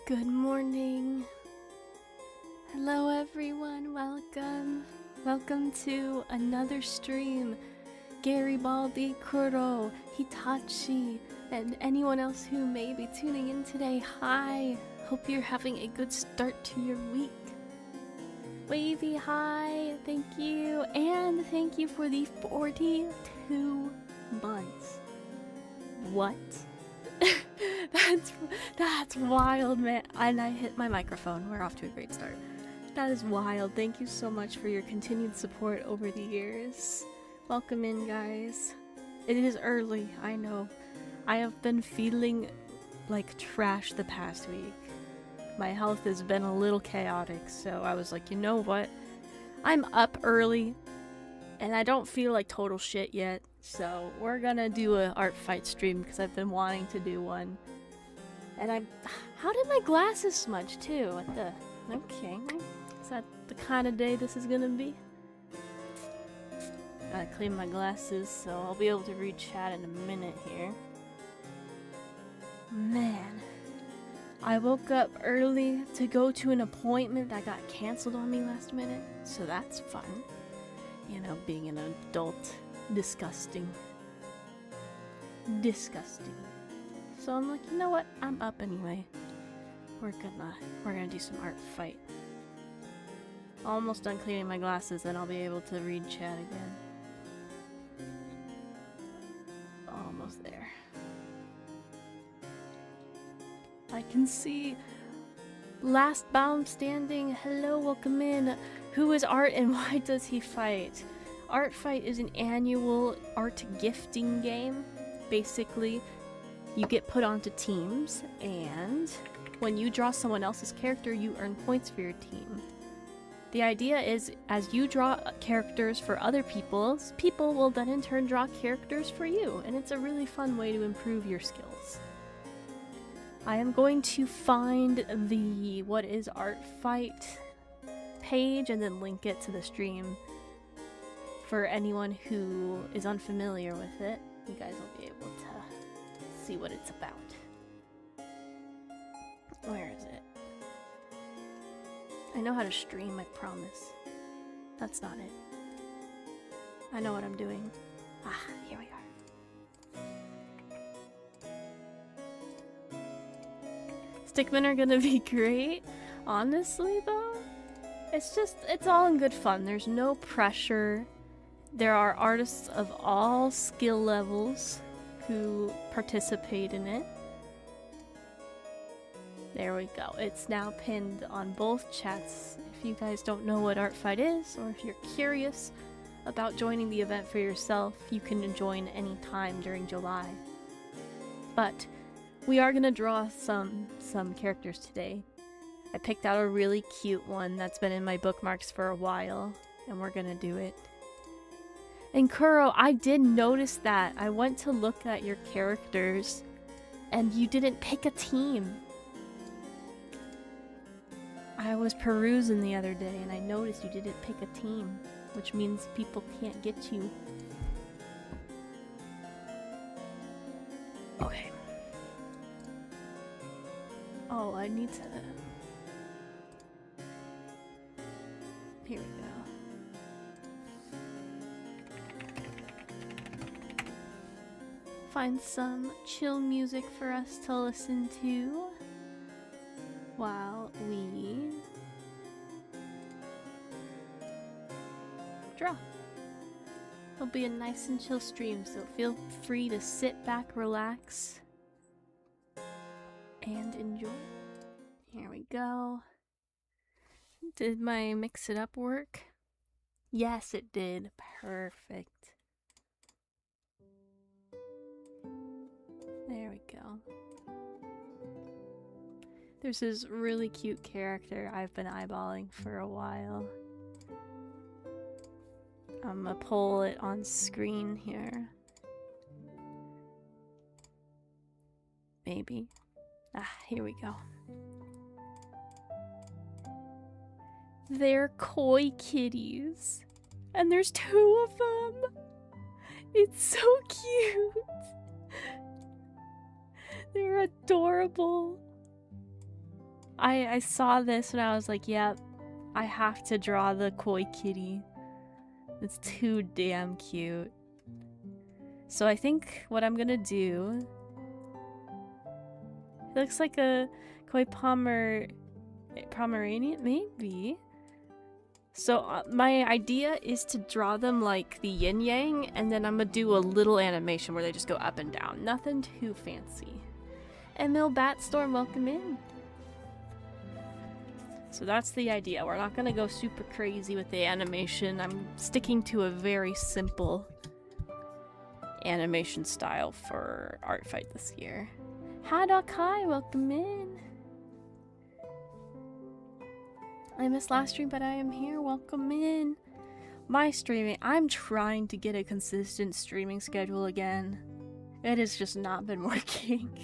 Good morning. Hello everyone, welcome. Welcome to another stream. Garibaldi, Kuro, Hitachi, and anyone else who may be tuning in today, hi. Hope you're having a good start to your week. Wavy, hi, thank you. And thank you for the 42 months. What? That's wild, man. And I hit my microphone. We're off to a great start. That is wild. Thank you so much for your continued support over the years. Welcome in, guys. It is early, I know. I have been feeling like trash the past week. My health has been a little chaotic, so I was like, you know what? I'm up early, and I don't feel like total shit yet. So we're gonna do an art fight stream because I've been wanting to do one. And how did my glasses smudge too? Okay, is that the kind of day this is gonna be? Gotta clean my glasses so I'll be able to read chat in a minute here. Man, I woke up early to go to an appointment that got canceled on me last minute, so that's fun. You know, being an adult. Disgusting. So I'm like, you know what? I'm up anyway. We're gonna do some art fight. Almost done cleaning my glasses, then I'll be able to read chat again. Almost there. I can see Last Bound Standing. Hello, welcome in. Who is Art and why does he fight? Art Fight is an annual art gifting game. Basically, you get put onto teams, and when you draw someone else's character, you earn points for your team. The idea is, as you draw characters for other people will then in turn draw characters for you, and it's a really fun way to improve your skills. I am going to find the What is Art Fight page and then link it to the stream. For anyone who is unfamiliar with it, you guys will be able to see what it's about. Where is it? I know how to stream, I promise. That's not it. I know what I'm doing. Ah, here we are. Stickmen are gonna be great. Honestly, though, it's all in good fun. There's no pressure. There are artists of all skill levels who participate in it. There we go. It's now pinned on both chats. If you guys don't know what Art Fight is, or if you're curious about joining the event for yourself, you can join any time during July. But we are gonna draw some characters today. I picked out a really cute one that's been in my bookmarks for a while, and we're gonna do it. And Kuro, I did notice that. I went to look at your characters, and you didn't pick a team. I was perusing the other day, and I noticed you didn't pick a team, which means people can't get you. Okay. Oh, I need to... Here we go. Find some chill music for us to listen to while we draw. It'll be a nice and chill stream, so feel free to sit back, relax, and enjoy. Here we go. Did my mix it up work? Yes, it did. Perfect. There we go. There's this really cute character I've been eyeballing for a while. I'm gonna pull it on screen here. Maybe. Ah, here we go. They're koi kitties. And there's 2 of them. It's so cute. They're adorable. I saw this and I was like, yep, I have to draw the koi kitty. It's too damn cute. So I think what I'm gonna do... It looks like a koi Pomeranian? Maybe? So my idea is to draw them like the yin-yang, and then I'm gonna do a little animation where they just go up and down. Nothing too fancy. Emil Batstorm, welcome in. So that's the idea. We're not gonna go super crazy with the animation. I'm sticking to a very simple animation style for Art Fight this year. Haddock, hi, welcome in. I missed last stream, but I am here. Welcome in. My streaming, I'm trying to get a consistent streaming schedule again. It has just not been working.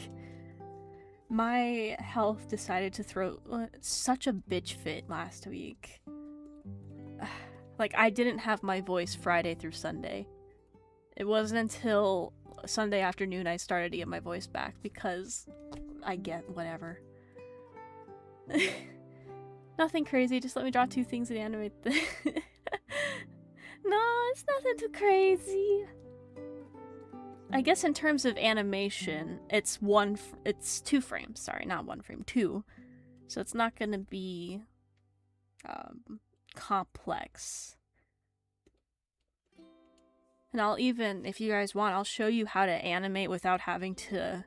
My health decided to throw such a bitch fit last week. Like, I didn't have my voice Friday through Sunday. It wasn't until Sunday afternoon I started to get my voice back because I get whatever. Nothing crazy, just let me draw two things and animate the No, it's nothing too crazy. I guess in terms of animation, it's it's 2 frames. Sorry, not 1 frame, 2. So it's not gonna be complex. And I'll even, if you guys want, I'll show you how to animate without having to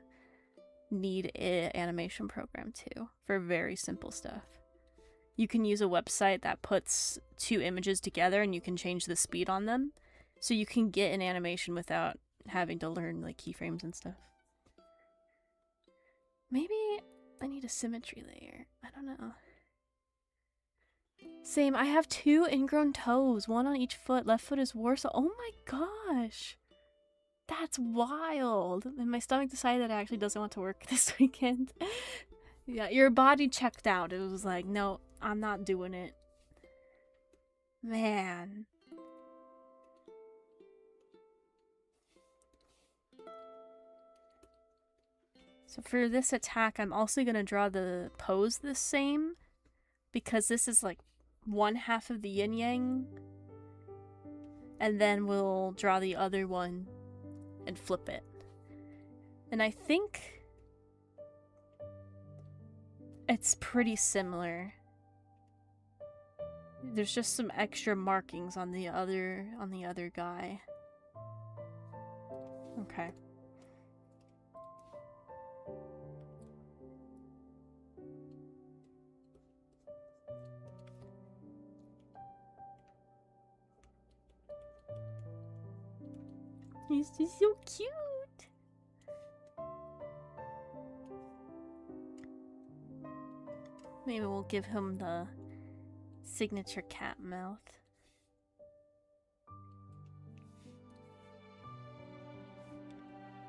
need an animation program too, for very simple stuff. You can use a website that puts 2 images together and you can change the speed on them. So you can get an animation without having to learn like keyframes and stuff. Maybe I need a symmetry layer. I don't know. Same, I have 2 ingrown toes, 1 on each foot. Left foot is worse. Oh my gosh. That's wild. And my stomach decided that it actually doesn't want to work this weekend. Yeah, your body checked out. It was like, no, I'm not doing it. Man. So for this attack, I'm also going to draw the pose the same, because this is like 1/2 of the yin-yang, and then we'll draw the other one and flip it. And I think it's pretty similar. There's just some extra markings on the other guy. Okay. He's just so cute. Maybe we'll give him the signature cat mouth.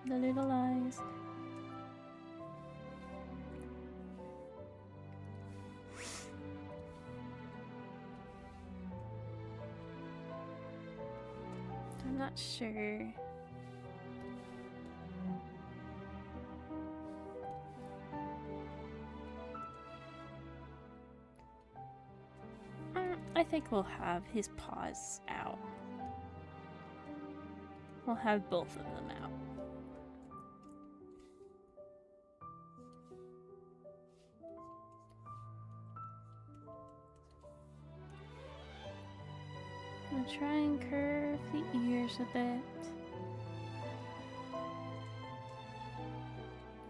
The little eyes. I'm not sure. I think we'll have his paws out. We'll have both of them out. I'm gonna try and curve the ears a bit.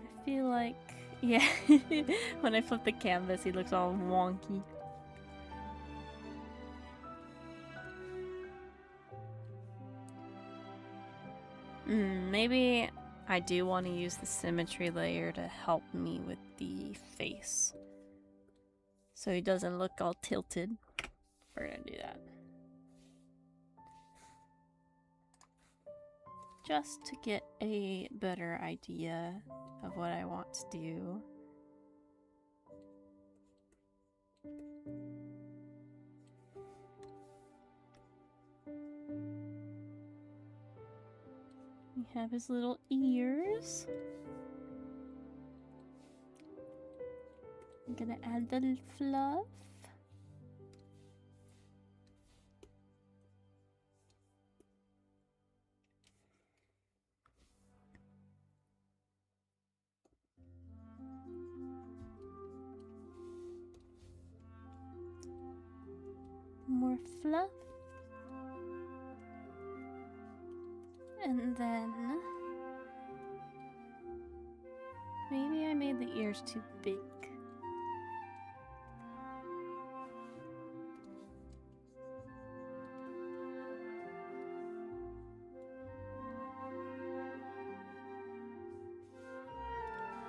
I feel like, yeah, when I flip the canvas, he looks all wonky. Maybe I do want to use the symmetry layer to help me with the face, so he doesn't look all tilted. We're gonna do that. Just to get a better idea of what I want to do. We have his little ears. I'm gonna add the fluff. More fluff. And then maybe I made the ears too big.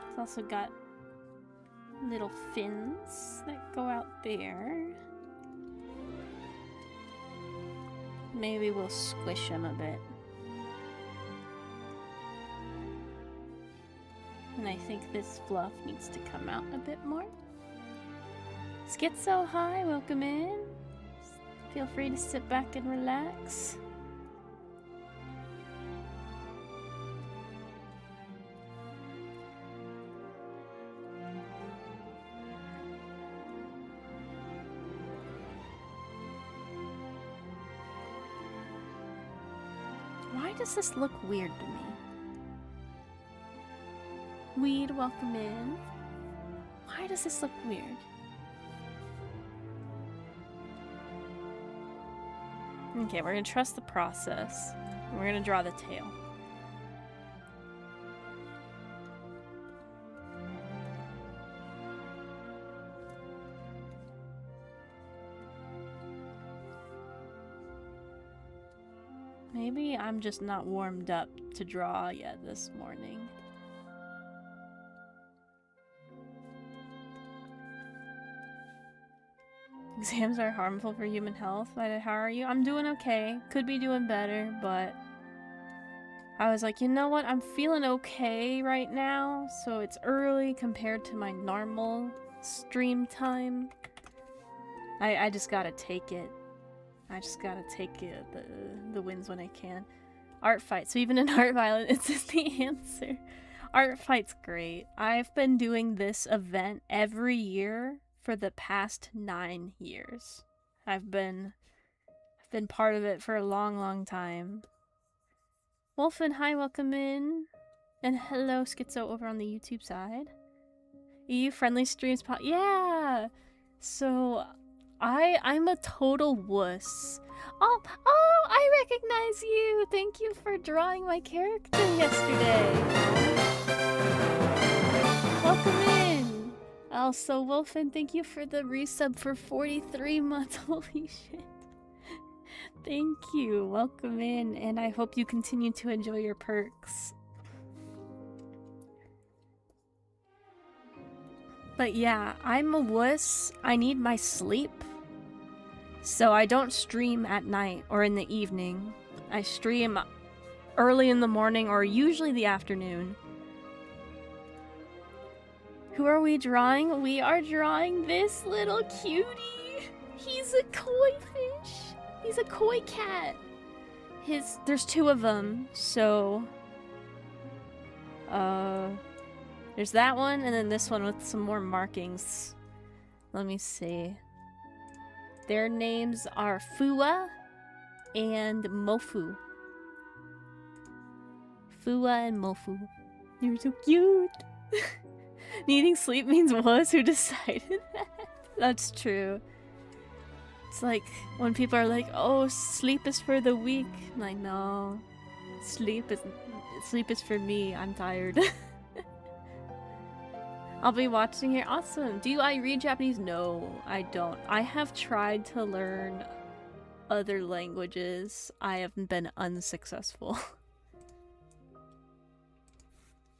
It's also got little fins that go out there. Maybe we'll squish him a bit. And I think this fluff needs to come out a bit more. Schizo, hi, welcome in. Feel free to sit back and relax. Why does this look weird to me? Weed, welcome in. Why does this look weird? Okay, we're gonna trust the process. We're gonna draw the tail. Maybe I'm just not warmed up to draw yet this morning. Exams are harmful for human health. How are you? I'm doing okay. Could be doing better, but I was like, you know what? I'm feeling okay right now, so it's early compared to my normal stream time. I just gotta take it. I just gotta take it, the wins when I can. Art fight. So even in art violence, it's the answer. Art fight's great. I've been doing this event every year for the past 9 years. I've been part of it for a long, long time. Wolfen, hi, welcome in. And hello, Schizo, over on the YouTube side. EU friendly streams yeah! So, I'm a total wuss. Oh, I recognize you! Thank you for drawing my character yesterday. Welcome in! Also, Wolfen, thank you for the resub for 43 months. Holy shit. Thank you. Welcome in, and I hope you continue to enjoy your perks. But yeah, I'm a wuss. I need my sleep. So I don't stream at night or in the evening. I stream early in the morning or usually the afternoon. Who are we drawing? We are drawing this little cutie. He's a koi fish. He's a koi cat. There's 2 of them, so there's that one and then this one with some more markings. Let me see. Their names are Fua and Mofu. Fua and Mofu. You're so cute. Needing sleep means wuss. Who decided that? That's true. It's like when people are like, oh, sleep is for the weak. I'm like, no. Sleep is for me. I'm tired. I'll be watching here. Awesome. Do I read Japanese? No, I don't. I have tried to learn other languages. I have been unsuccessful.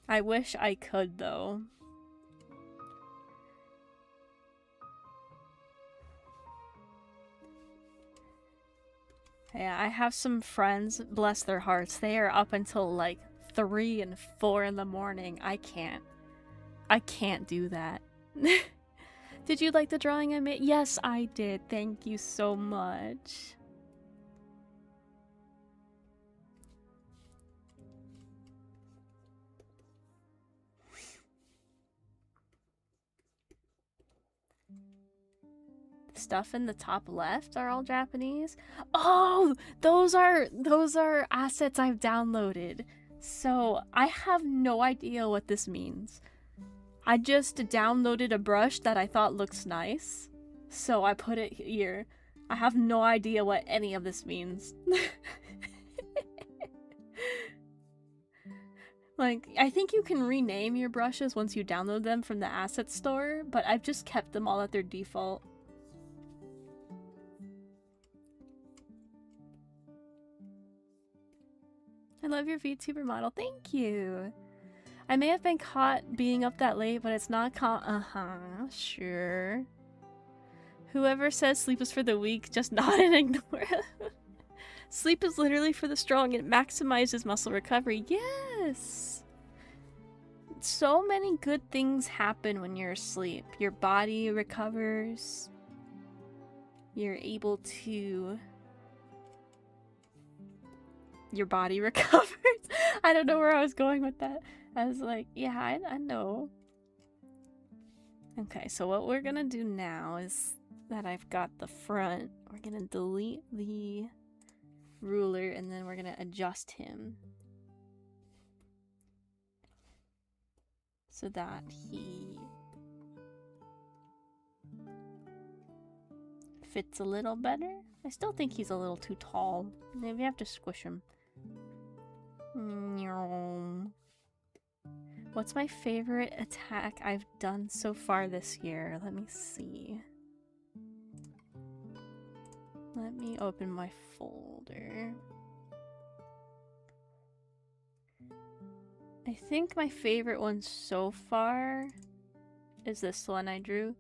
I wish I could, though. Yeah, I have some friends, bless their hearts, they are up until like 3 and 4 in the morning. I can't do that. Did you like the drawing I made? Yes, I did. Thank you so much. stuff in the top left are all Japanese. Oh, those are assets I've downloaded. So I have no idea what this means. I just downloaded a brush that I thought looks nice, so I put it here. I have no idea what any of this means. Like, I think you can rename your brushes once you download them from the asset store, but I've just kept them all at their default. I love your VTuber model. Thank you. I may have been caught being up that late, but it's not sure. Whoever says sleep is for the weak, just nod and ignore it. Sleep is literally for the strong. It maximizes muscle recovery. Yes! So many good things happen when you're asleep. Your body recovers. You're able to... Your body recovers? I don't know where I was going with that. I was like, yeah, I know. Okay, so what we're gonna do now is that I've got the front. We're gonna delete the ruler and then we're gonna adjust him so that he fits a little better. I still think he's a little too tall. Maybe I have to squish him. What's my favorite attack I've done so far this year? Let me see. Let me open my folder. I think my favorite one so far is this one I drew.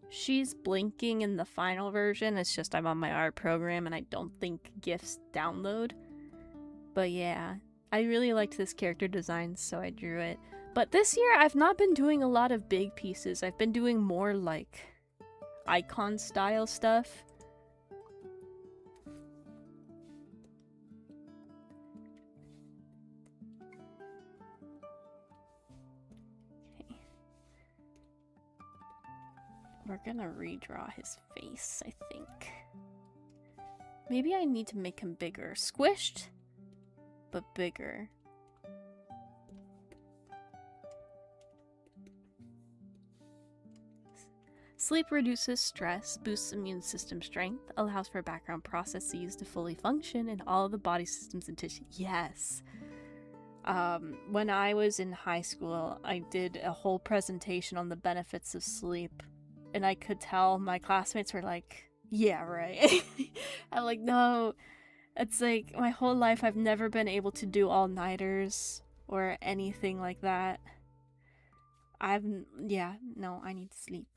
She's blinking in the final version. It's just I'm on my art program and I don't think GIFs download. But yeah, I really liked this character design, so I drew it. But this year I've not been doing a lot of big pieces. I've been doing more like icon style stuff. Okay. We're gonna redraw his face, I think. Maybe I need to make him bigger. Squished, but bigger. Sleep reduces stress, boosts immune system strength, allows for background processes to fully function in all of the body systems and tissue. Yes. When I was in high school, I did a whole presentation on the benefits of sleep. And I could tell my classmates were like, yeah, right. I'm like, no. It's like, my whole life I've never been able to do all-nighters or anything like that. Yeah, no, I need to sleep.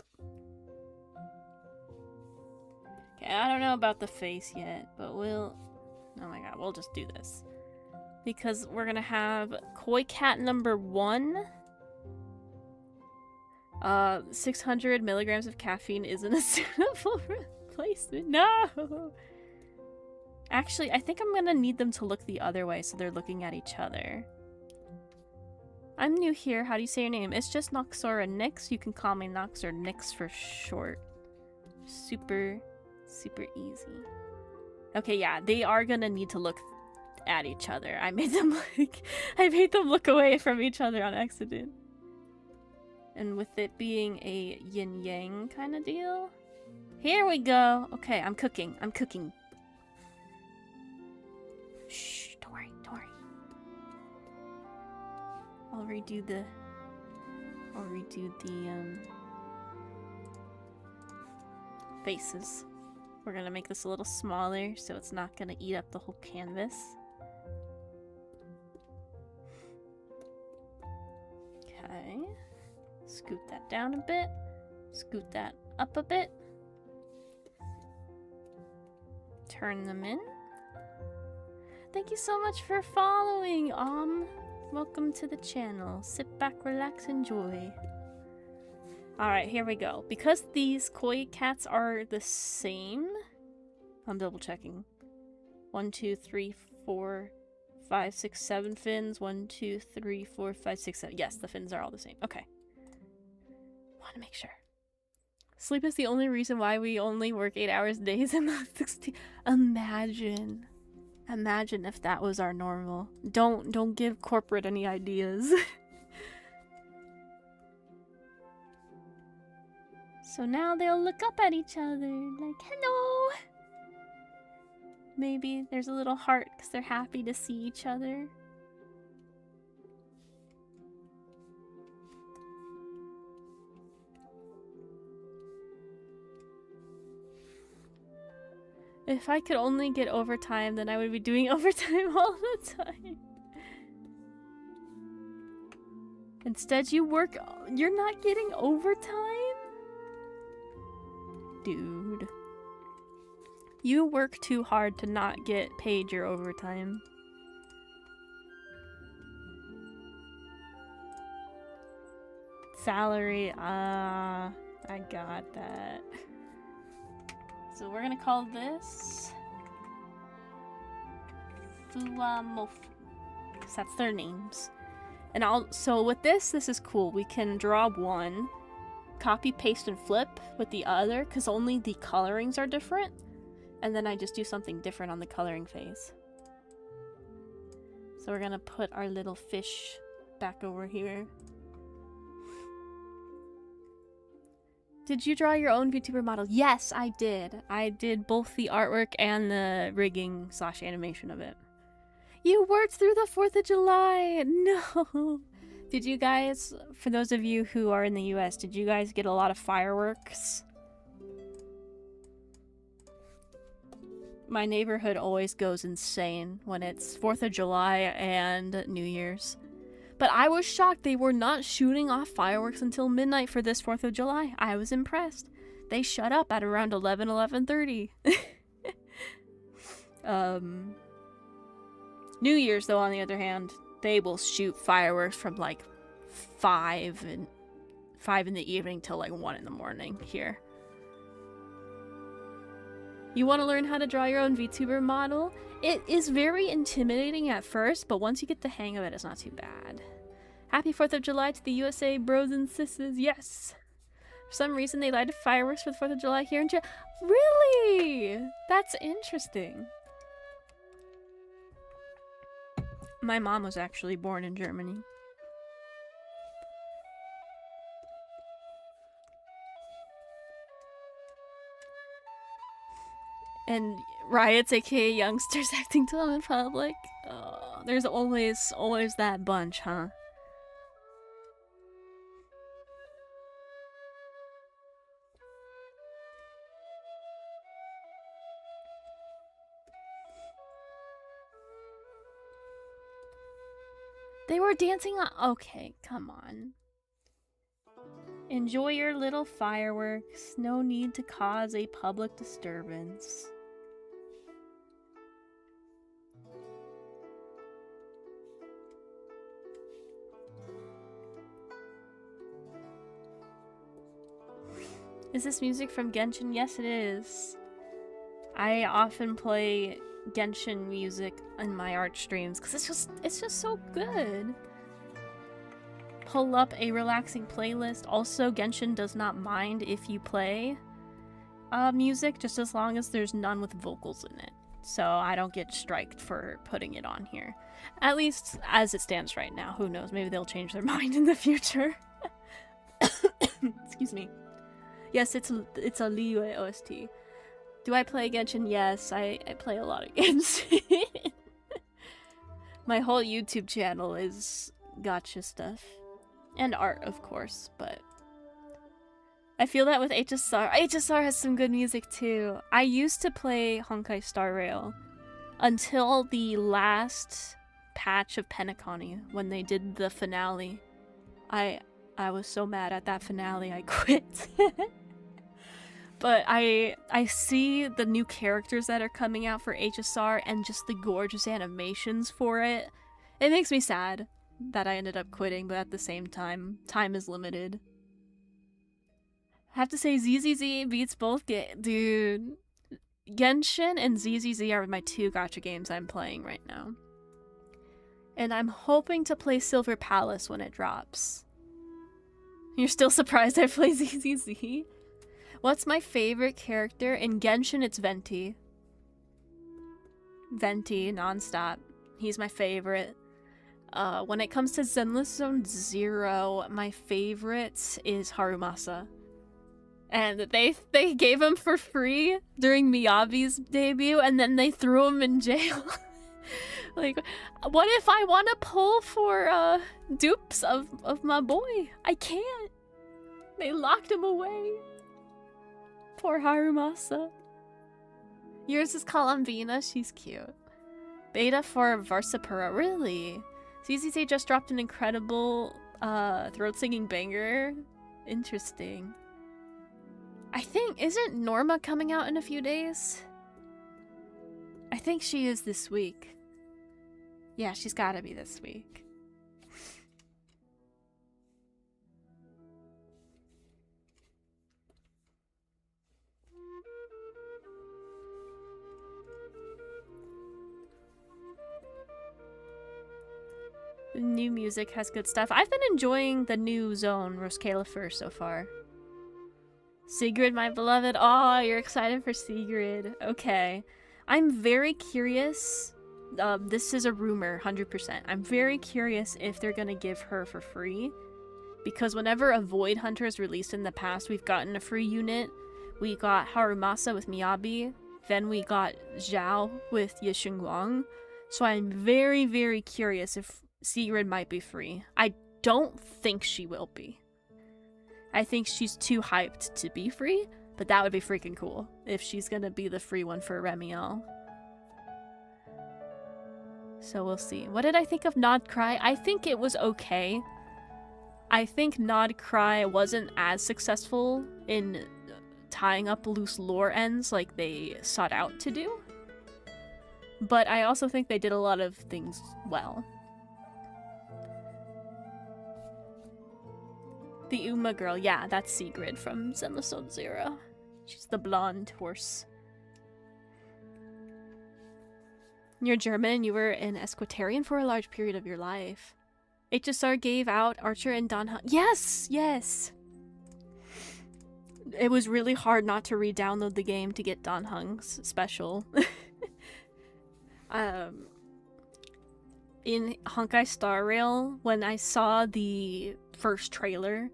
Okay, I don't know about the face yet, but oh my god, we'll just do this. Because we're gonna have Koi Cat number 1. 600 milligrams of caffeine isn't a suitable replacement. No! Actually, I think I'm gonna need them to look the other way so they're looking at each other. I'm new here. How do you say your name? It's just Noxaura Nix. You can call me Nox or Nix for short. Super easy. Okay, yeah, they are gonna need to look at each other. I made them look away from each other on accident. And with it being a yin-yang kind of deal. Here we go. Okay, I'm cooking. Shh, don't worry. I'll redo the faces. We're gonna make this a little smaller so it's not gonna eat up the whole canvas. Okay. Scoot that down a bit. Scoot that up a bit. Turn them in. Thank you so much for following, Welcome to the channel. Sit back, relax, enjoy. Alright, here we go. Because these koi cats are the same, I'm double checking. 1, 2, 3, 4, 5, 6, 7 fins. 1, 2, 3, 4, 5, 6, 7. Yes, the fins are all the same. Okay. Want to make sure. Sleep is the only reason why we only work 8 hours days and not 16. Imagine if that was our normal. Don't give corporate any ideas. So now they'll look up at each other like, hello. Maybe there's a little heart because they're happy to see each other. If I could only get overtime, then I would be doing overtime all the time. Instead, you're not getting overtime? Dude. You work too hard to not get paid your overtime. Salary, I got that. So we're gonna call this Fuamofu, because that's their names. And so with this is cool. We can draw one, copy, paste, and flip with the other, because only the colorings are different. And then I just do something different on the coloring phase. So we're gonna put our little fish back over here. Did you draw your own VTuber model? Yes, I did. I did both the artwork and the rigging / animation of it. You worked through the 4th of July! No! Did you guys, for those of you who are in the US, did you guys get a lot of fireworks? My neighborhood always goes insane when it's 4th of July and New Year's. But I was shocked they were not shooting off fireworks until midnight for this 4th of July. I was impressed. They shut up at around 11:30. New Year's, though, on the other hand, they will shoot fireworks from like 5 in the evening till like 1 in the morning here. You want to learn how to draw your own VTuber model? It is very intimidating at first, but once you get the hang of it, it's not too bad. Happy 4th of July to the USA bros and sisses, yes! For some reason, they lighted fireworks for the 4th of July here in Germany. Really? That's interesting. My mom was actually born in Germany. And riots, aka youngsters acting dumb in public. There's always that bunch, huh? They were dancing on— okay, come on. Enjoy your little fireworks. No need to cause a public disturbance. Is this music from Genshin? Yes, it is. I often play Genshin music in my art streams because it's just so good. Pull up a relaxing playlist. Also, Genshin does not mind if you play music, just as long as there's none with vocals in it. So I don't get striked for putting it on here. At least as it stands right now. Who knows? Maybe they'll change their mind in the future. Excuse me. Yes, it's a Liyue OST. Do I play Genshin? Yes, I play a lot of Genshin. My whole YouTube channel is gacha stuff. And art, of course, but I feel that with HSR. HSR has some good music too. I used to play Honkai Star Rail until the last patch of Penacony when they did the finale. I was so mad at that finale I quit. But I see the new characters that are coming out for HSR and just the gorgeous animations for it. It makes me sad that I ended up quitting, but at the same time, time is limited. I have to say, ZZZ beats both dude. Genshin and ZZZ are my 2 gacha games I'm playing right now. And I'm hoping to play Silver Palace when it drops. You're still surprised I play ZZZ? What's my favorite character? In Genshin, it's Venti. Venti, nonstop. He's my favorite. When it comes to Zenless Zone Zero, my favorite is Harumasa. And they gave him for free during Miyabi's debut, and then they threw him in jail. Like, what if I want to pull for dupes of my boy? I can't. They locked him away. Poor Harumasa. Yours is Columbina. She's cute. Beta for Varsapura. Really? CCC just dropped an incredible throat singing banger. Interesting. I think, isn't Norma coming out in a few days? I think she is this week. Yeah, she's gotta be this week. The new music has good stuff. I've been enjoying the new Zone, Roscalifer, so far. Sigrid, my beloved. Oh, you're excited for Sigrid. Okay. I'm very curious. This is a rumor, 100%. I'm very curious if they're gonna give her for free. Because whenever a Void Hunter is released in the past, we've gotten a free unit. We got Harumasa with Miyabi. Then we got Zhao with Yixingguang. So I'm very, very curious if Sigrid might be free. I don't think she will be. I think she's too hyped to be free, but that would be freaking cool if she's gonna be the free one for Remiel. So we'll see. What did I think of Nod Cry? I think it was okay. I think Nod Cry wasn't as successful in tying up loose lore ends like they sought out to do. But I also think they did a lot of things well. The Uma girl, yeah, that's Sigrid from Zenless Zone Zero. She's the blonde horse. You're German, you were an Esquitarian for a large period of your life. HSR gave out Archer and Don Hung. Yes, yes! It was really hard not to re-download the game to get Don Hung's special. In Honkai Star Rail, when I saw the first trailer,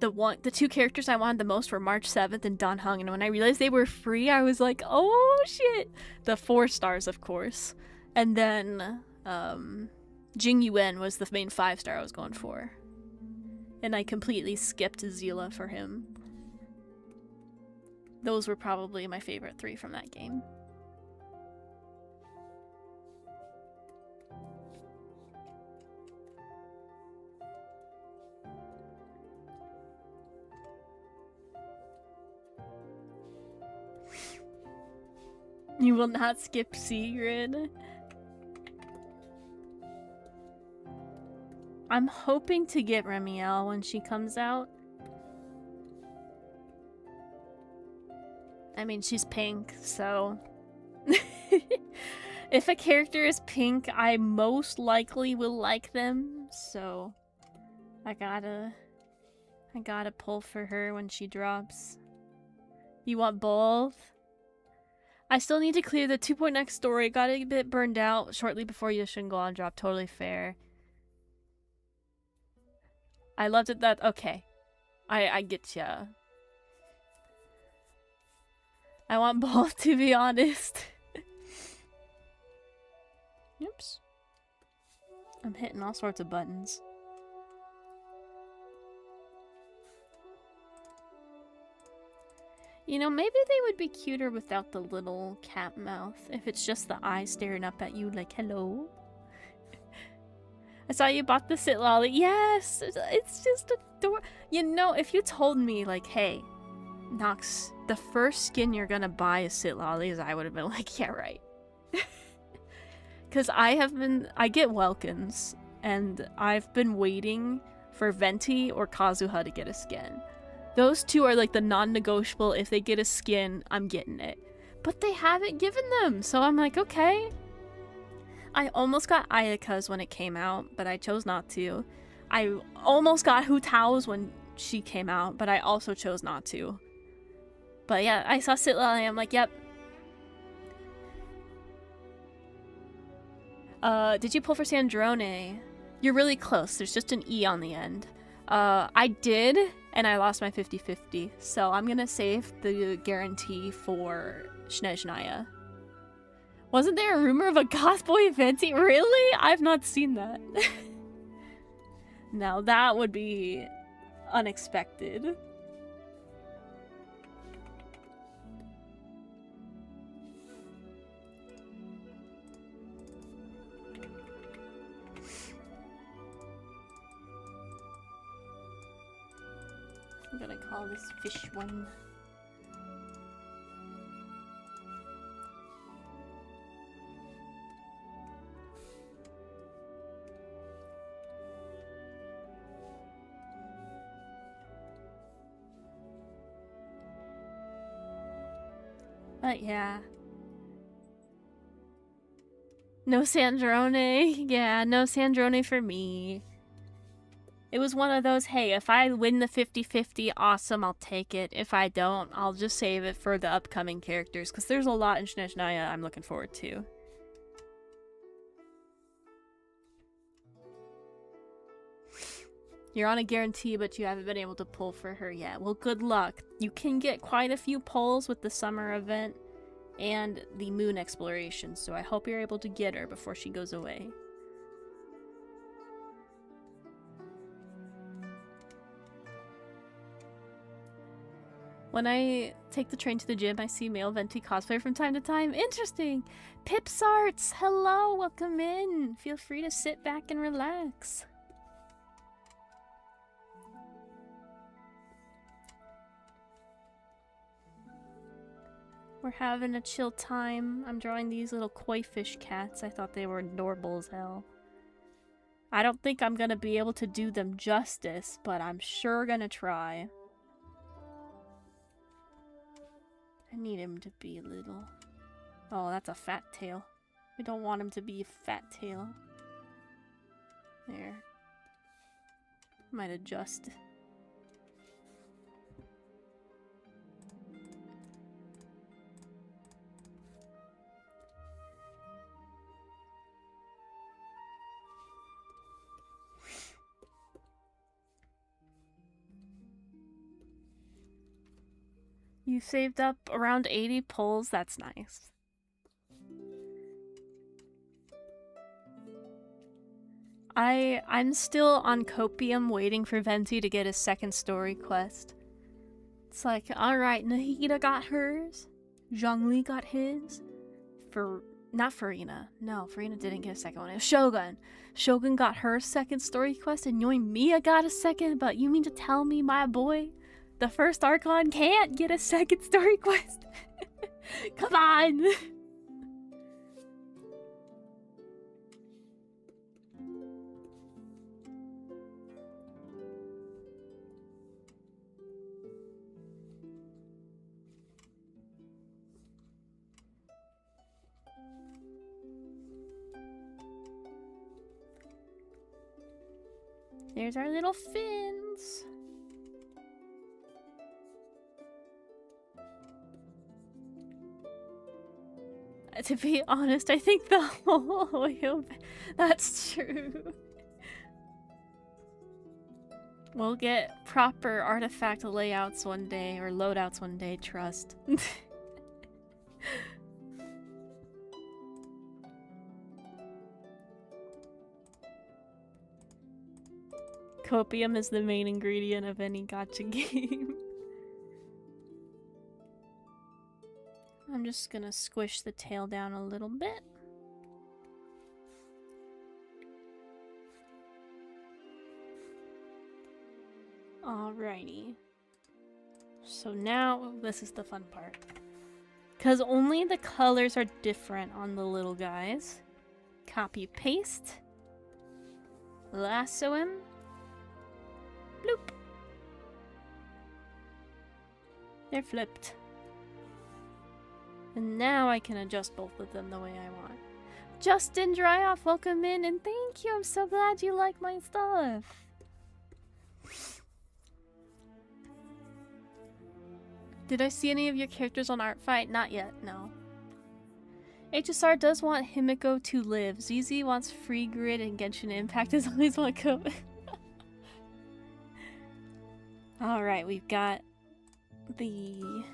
the two characters I wanted the most were March 7th and Don Hung, and when I realized they were free, I was like, oh shit! The 4 stars, of course. And then, Jing Yuan was the main 5-star I was going for. And I completely skipped Zila for him. Those were probably my favorite 3 from that game. You will not skip Sigrid. I'm hoping to get Remiel when she comes out. I mean, she's pink, so... If a character is pink, I most likely will like them, so... I gotta pull for her when she drops. You want both? I still need to clear the 2.x story. Got a bit burned out shortly before Yoshingon dropped. Totally fair. I loved it that... Okay. I get ya. I want both, to be honest. Oops. I'm hitting all sorts of buttons. You know, maybe they would be cuter without the little cat mouth. If it's just the eye staring up at you like, hello. I saw you bought the sit lolly. Yes! It's just adorable. You know, if you told me, like, hey, Nox, the first skin you're gonna buy is sit lollies, I would have been like, yeah, right. Because I get Welkins, and I've been waiting for Venti or Kazuha to get a skin. Those two are like the non-negotiable. If they get a skin, I'm getting it. But they haven't given them, so I'm like, okay. I almost got Ayaka's when it came out, but I chose not to. I almost got Hu Tao's when she came out, but I also chose not to. But yeah, I saw Sitlali, I'm like, yep. Did you pull for Sandrone? You're really close. There's just an E on the end. I did, and I lost my 50-50. So I'm gonna save the guarantee for Snezhnaya. Wasn't there a rumor of a goth boy Venti? Really? I've not seen that. Now that would be unexpected. I'm gonna call this fish one. But yeah. No Sandrone. Yeah, no Sandrone for me. It was one of those, hey, if I win the 50-50, awesome, I'll take it. If I don't, I'll just save it for the upcoming characters, because there's a lot in Snezhnaya I'm looking forward to. You're on a guarantee, but you haven't been able to pull for her yet. Well, good luck. You can get quite a few pulls with the summer event and the moon exploration, so I hope you're able to get her before she goes away. When I take the train to the gym, I see male Venti cosplay from time to time. Interesting! Pipsarts! Hello! Welcome in! Feel free to sit back and relax. We're having a chill time. I'm drawing these little koi fish cats. I thought they were adorable as hell. I don't think I'm gonna be able to do them justice, but I'm sure gonna try. I need him to be a little... Oh, that's a fat tail. We don't want him to be a fat tail. There. Might adjust. You saved up around 80 pulls? That's nice. I'm still on Copium waiting for Venti to get his second story quest. It's like, alright, Nahida got hers. Zhongli got his. Not Farina. No, Farina didn't get a second one. It was Shogun. Shogun got her second story quest and Yoimiya got a second, but you mean to tell me my boy, the first Archon, can't get a second story quest? Come on! There's our little fins. To be honest, I think the whole oil... That's true. We'll get proper artifact layouts one day, or loadouts one day, trust. Copium is the main ingredient of any gacha game. I'm just gonna squish the tail down a little bit. Alrighty. So now, this is the fun part. Because only the colors are different on the little guys. Copy paste. Lasso him. Bloop. They're flipped. And now I can adjust both of them the way I want. Justin Dryoff, welcome in, and thank you. I'm so glad you like my stuff. Did I see any of your characters on Art Fight? Not yet, no. HSR does want Himiko to live. ZZ wants Free Grid and Genshin Impact is always one code. Alright, we've got the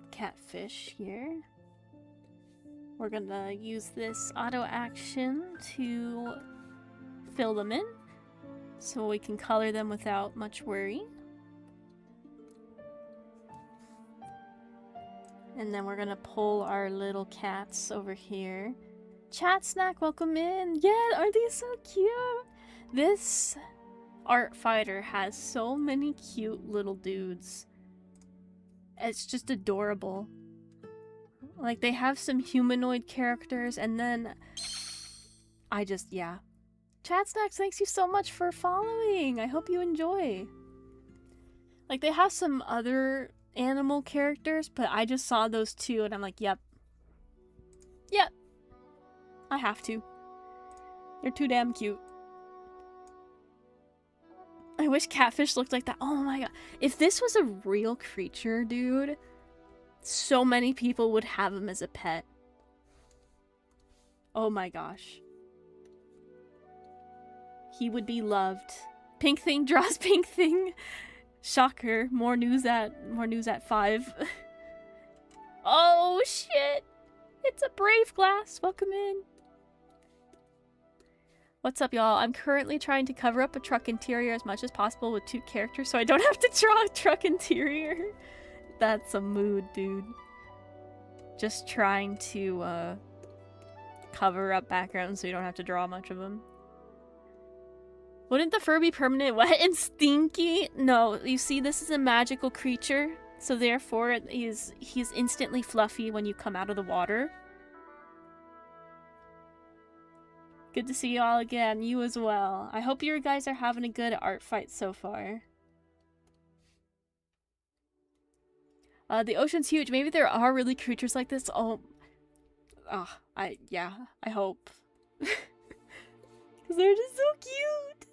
catfish here. We're gonna use this auto action to fill them in so we can color them without much worry. And then we're gonna pull our little cats over here. Chat Snack, welcome in! Yeah, aren't they so cute? This art fighter has so many cute little dudes. It's just adorable. Like, they have some humanoid characters, and then yeah. Chat Snacks, thanks you so much for following! I hope you enjoy. Like, they have some other animal characters, but I just saw those two, and I'm like, yep. Yep. I have to. They're too damn cute. I wish catfish looked like that. Oh my god. If this was a real creature, dude, so many people would have him as a pet. Oh my gosh. He would be loved. Pink Thing draws Pink Thing. Shocker. More news at 5. Oh shit. It's a Brave Glass. Welcome in. What's up, y'all? I'm currently trying to cover up a truck interior as much as possible with 2 characters so I don't have to draw a truck interior. That's a mood, dude. Just trying to cover up backgrounds so you don't have to draw much of them. Wouldn't the fur be permanent, wet, and stinky? No, you see, this is a magical creature, so therefore he's instantly fluffy when you come out of the water. Good to see you all again. You as well. I hope you guys are having a good art fight so far. The ocean's huge. Maybe there are really creatures like this. I hope. Because they're just so cute.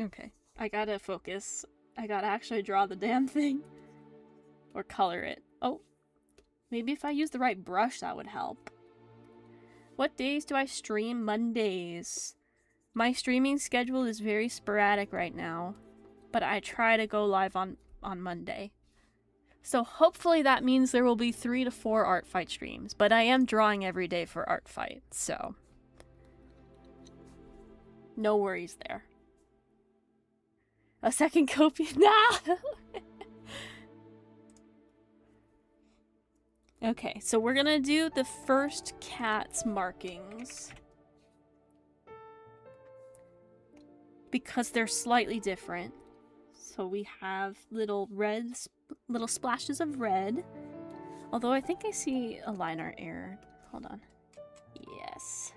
Okay, I gotta focus. I gotta actually draw the damn thing. Or color it. Oh, maybe if I use the right brush that would help. What days do I stream? Mondays. My streaming schedule is very sporadic right now, but I try to go live on Monday. So hopefully that means there will be 3 to 4 art fight streams, but I am drawing every day for art fight, so no worries there. A second copy? Nah! Okay, so we're gonna do the first cat's markings. Because they're slightly different. So we have little splashes of red. Although I think I see a line art error. Hold on. Yes.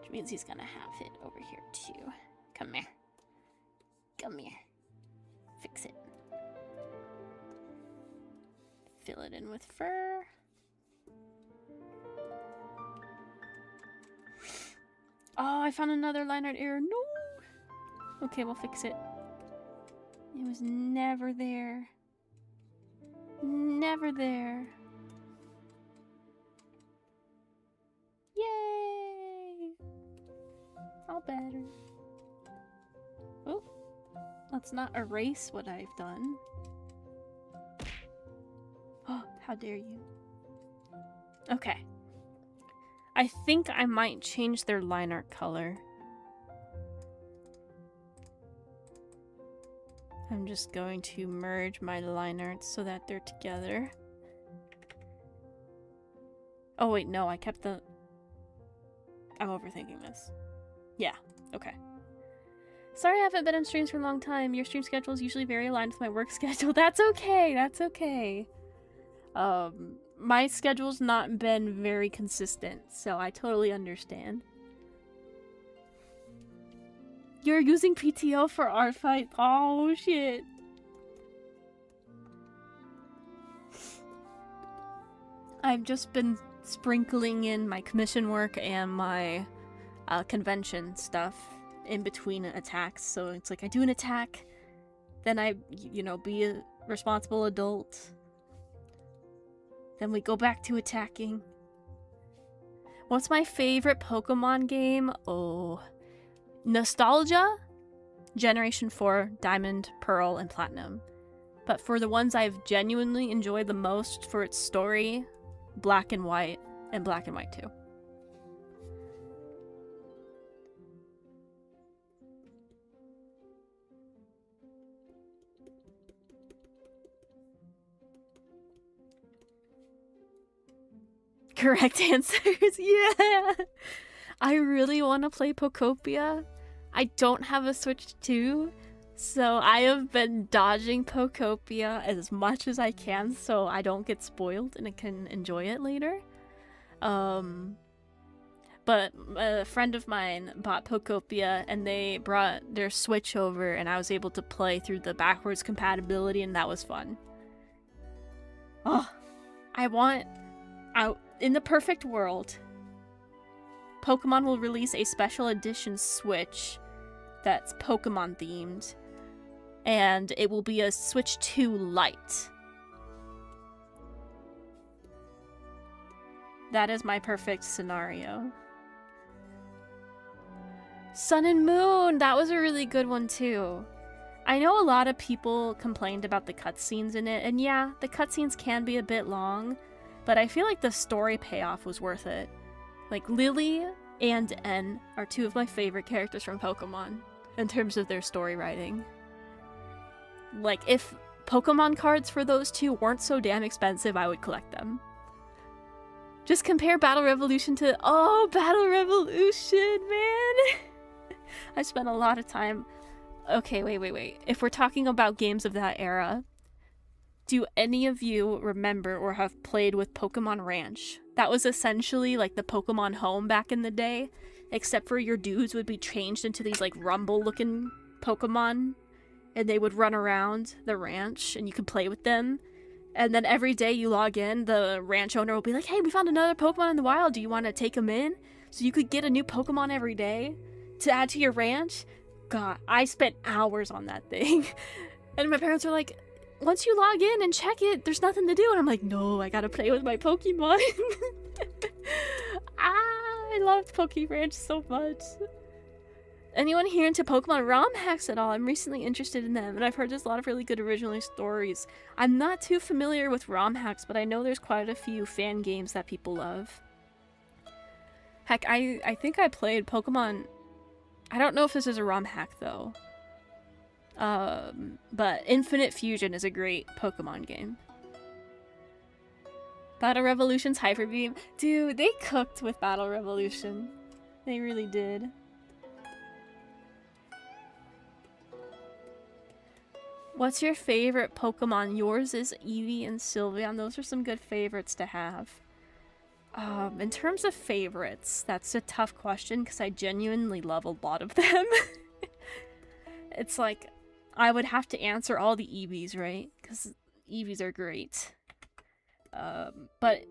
Which means he's gonna have it over here too. Come here. Come here. Fix it. Fill it in with fur. Oh, I found another line art error. No! Okay, we'll fix it. It was never there. Never there. Yay! All better. Oh, let's not erase what I've done. Oh, how dare you. Okay. I think I might change their line art color. I'm just going to merge my line arts so that they're together. Oh wait, no, I kept the... I'm overthinking this. Yeah, okay. Sorry I haven't been on streams for a long time. Your stream schedule is usually very aligned with my work schedule. That's okay, that's okay. My schedule's not been very consistent, so I totally understand. You're using PTO for art fight? Oh, shit. I've just been sprinkling in my commission work and my convention stuff in between attacks. So it's like I do an attack, Then I, be a responsible adult. Then we go back to attacking. What's my favorite Pokemon game? Oh, nostalgia? Generation 4, Diamond, Pearl, and Platinum. But for the ones I've genuinely enjoyed the most for its story, Black and White, and Black and White 2. Correct answers, yeah! I really want to play Pokopia. I don't have a Switch 2, so I have been dodging Pokopia as much as I can so I don't get spoiled and I can enjoy it later. But a friend of mine bought Pokopia and they brought their Switch over and I was able to play through the backwards compatibility and that was fun. Oh, in the perfect world, Pokemon will release a special edition Switch that's Pokemon themed, and it will be a Switch 2 Lite. That is my perfect scenario. Sun and Moon, that was a really good one too. I know a lot of people complained about the cutscenes in it, and yeah, the cutscenes can be a bit long, but I feel like the story payoff was worth it. Like, Lily and N are two of my favorite characters from Pokemon in terms of their story writing. Like, if Pokemon cards for those two weren't so damn expensive, I would collect them. Just compare Battle Revolution to... Oh, Battle Revolution, man! I spent a lot of time... Okay, wait. If we're talking about games of that era, do any of you remember or have played with Pokemon Ranch? That was essentially like the Pokemon home back in the day, except for your dudes would be changed into these like Rumble-looking Pokemon, and they would run around the ranch, and you could play with them. And then every day you log in, the ranch owner will be like, hey, we found another Pokemon in the wild, do you want to take him in? So you could get a new Pokemon every day to add to your ranch. God, I spent hours on that thing. And my parents were like, once you log in and check it, there's nothing to do. And I'm like, no, I gotta play with my Pokemon. I loved Poke Ranch so much. Anyone here into Pokemon ROM hacks at all? I'm recently interested in them, and I've heard there's a lot of really good original stories. I'm not too familiar with ROM hacks, but I know there's quite a few fan games that people love. Heck, I think I played Pokemon... I don't know if this is a ROM hack, though. But Infinite Fusion is a great Pokemon game. Battle Revolution's Hyper Beam. Dude, they cooked with Battle Revolution. They really did. What's your favorite Pokemon? Yours is Eevee and Sylveon. Those are some good favorites to have. In terms of favorites, that's a tough question because I genuinely love a lot of them. It's like, I would have to answer all the Eevees, right? Because Eevees are great. But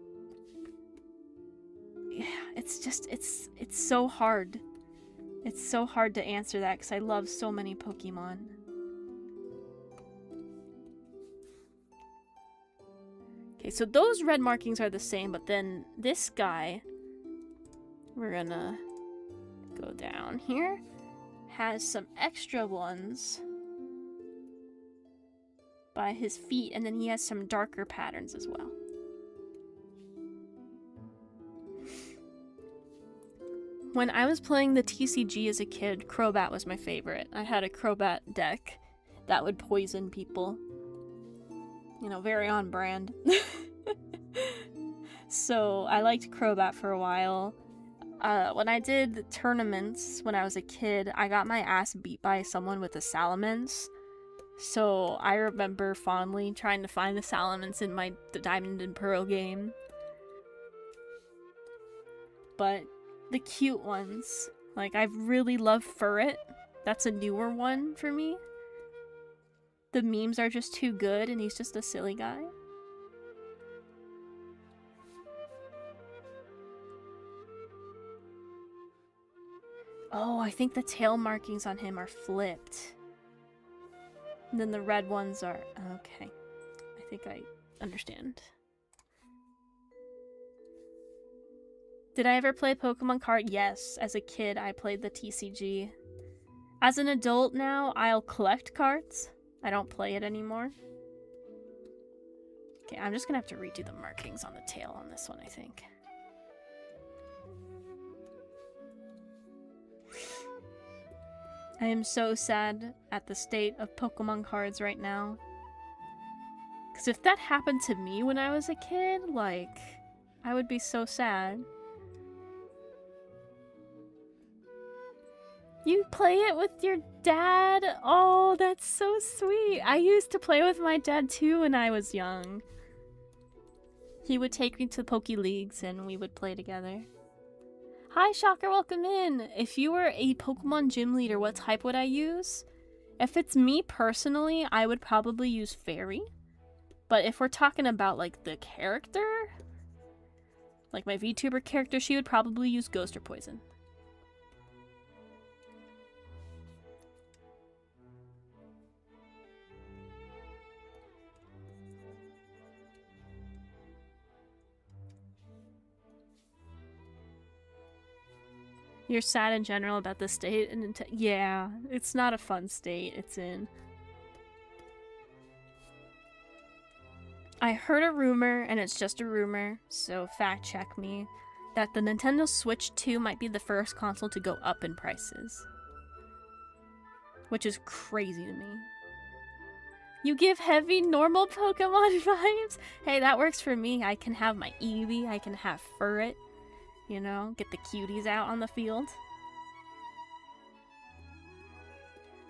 yeah, it's just, it's so hard. It's so hard to answer that because I love so many Pokemon. Okay, so those red markings are the same, but then this guy, we're gonna go down here, has some extra ones by his feet, and then he has some darker patterns as well. When I was playing the TCG as a kid, Crobat was my favorite. I had a Crobat deck that would poison people. You know, very on brand. So I liked Crobat for a while. When I did the tournaments when I was a kid, I got my ass beat by someone with a Salamence. So I remember fondly trying to find the Salamence in my Diamond and Pearl game. But the cute ones, like I really love Furret. That's a newer one for me. The memes are just too good and he's just a silly guy. Oh, I think the tail markings on him are flipped. And then the red ones are... Okay. I think I understand. Did I ever play Pokemon card? Yes. As a kid, I played the TCG. As an adult now, I'll collect cards. I don't play it anymore. Okay, I'm just gonna have to redo the markings on the tail on this one, I think. I am so sad at the state of Pokemon cards right now. Because if that happened to me when I was a kid, like, I would be so sad. You play it with your dad? Oh, that's so sweet. I used to play with my dad too when I was young. He would take me to Poke Leagues and we would play together. Hi, Shocker, welcome in. If you were a Pokemon gym leader, what type would I use? If it's me personally, I would probably use Fairy. But if we're talking about, like, the character, like my VTuber character, she would probably use Ghost or Poison. You're sad in general about the state and yeah, it's not a fun state it's in. I heard a rumor, and it's just a rumor, so fact check me, that the Nintendo Switch 2 might be the first console to go up in prices. Which is crazy to me. You give heavy normal Pokemon vibes? Hey, that works for me. I can have my Eevee, I can have Furret. You know, get the cuties out on the field.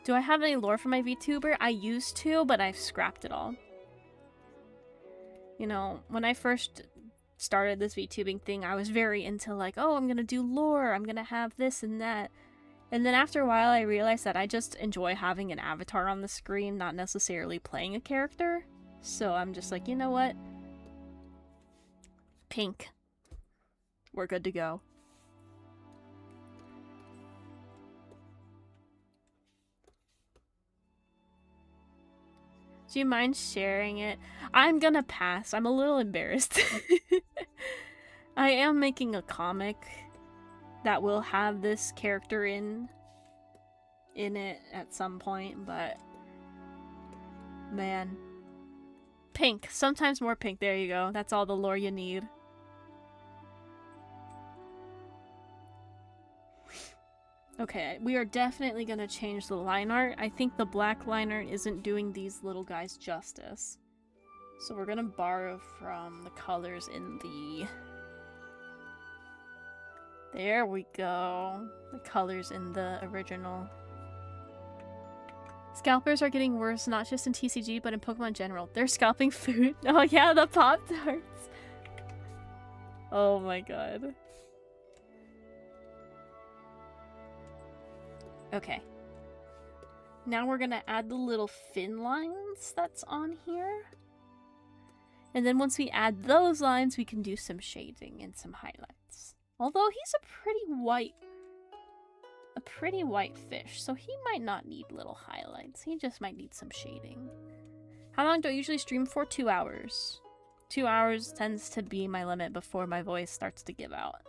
Do I have any lore for my VTuber? I used to, but I've scrapped it all. You know, when I first started this VTubing thing, I was very into like, oh, I'm gonna do lore, I'm gonna have this and that. And then after a while, I realized that I just enjoy having an avatar on the screen, not necessarily playing a character. So I'm just like, you know what? Pink. We're good to go. Do you mind sharing it? I'm gonna pass. I'm a little embarrassed. I am making a comic that will have this character in it at some point, but man. Pink. Sometimes more pink. There you go. That's all the lore you need. Okay, we are definitely gonna change the line art. I think the black line art isn't doing these little guys justice. So we're gonna borrow from the colors in the... There we go. The colors in the original. Scalpers are getting worse, not just in TCG, but in Pokemon in general. They're scalping food. Oh yeah, the Pop-Tarts. Oh my god. Okay. Now we're gonna add the little fin lines that's on here. And then once we add those lines, we can do some shading and some highlights. Although he's a pretty white fish, so he might not need little highlights. He just might need some shading. How long do I usually stream for? 2 hours. 2 hours tends to be my limit before my voice starts to give out.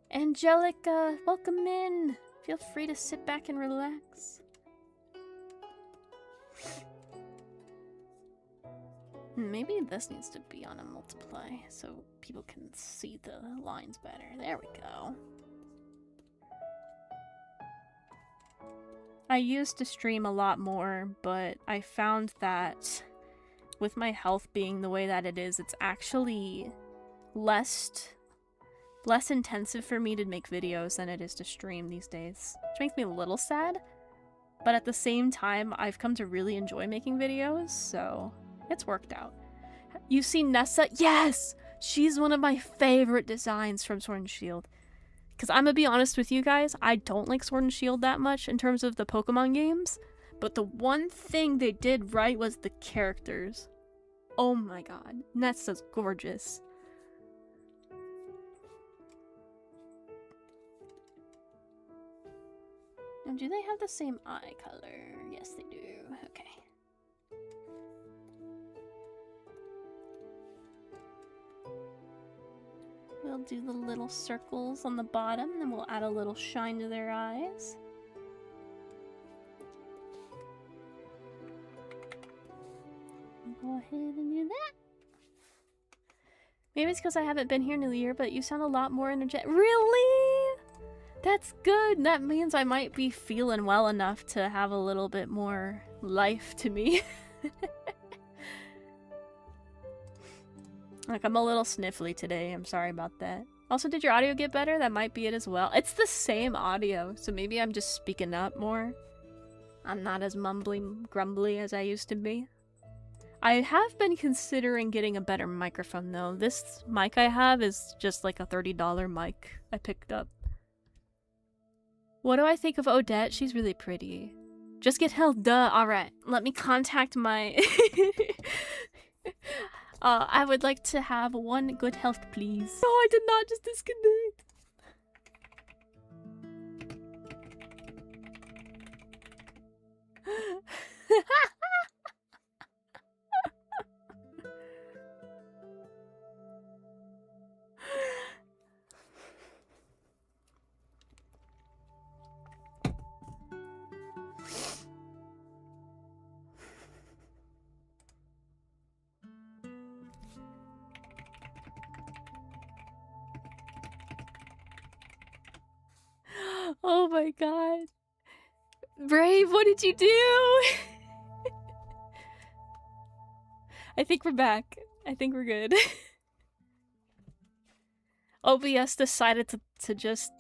Angelica, welcome in! Feel free to sit back and relax. Maybe this needs to be on a multiply so people can see the lines better. There we go. I used to stream a lot more, but I found that with my health being the way that it is, it's actually less intensive for me to make videos than it is to stream these days, which makes me a little sad, but at the same time, I've come to really enjoy making videos, so it's worked out. You've seen Nessa? Yes! She's one of my favorite designs from Sword and Shield. Because I'm gonna be honest with you guys, I don't like Sword and Shield that much in terms of the Pokemon games, but the one thing they did right was the characters. Oh my god, Nessa's gorgeous. Oh, do they have the same eye color? Yes, they do. Okay. We'll do the little circles on the bottom, then we'll add a little shine to their eyes. Go ahead and do that. Maybe it's because I haven't been here in a year, but you sound a lot more energetic. Really? That's good. That means I might be feeling well enough to have a little bit more life to me. Like, I'm a little sniffly today. I'm sorry about that. Also, did your audio get better? That might be it as well. It's the same audio, so maybe I'm just speaking up more. I'm not as mumbly grumbly as I used to be. I have been considering getting a better microphone, though. This mic I have is just like a $30 mic I picked up. What do I think of Odette? She's really pretty. Just get held, duh. Alright, let me contact my... I would like to have one good health, please. No, I did not just disconnect. Oh my god. Brave, what did you do? I think we're back. I think we're good. OBS decided to just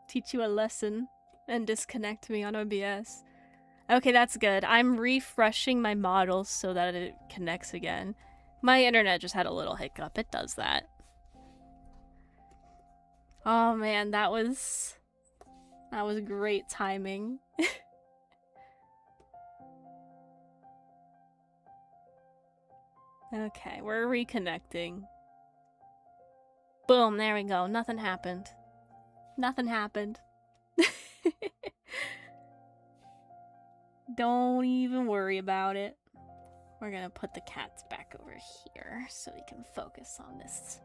teach you a lesson and disconnect me on OBS. Okay, that's good. I'm refreshing my models so that it connects again. My internet just had a little hiccup. It does that. Oh man, that was great timing. Okay, we're reconnecting. Boom, there we go. Nothing happened. Nothing happened. Don't even worry about it. We're gonna put the cats back over here so we can focus on this.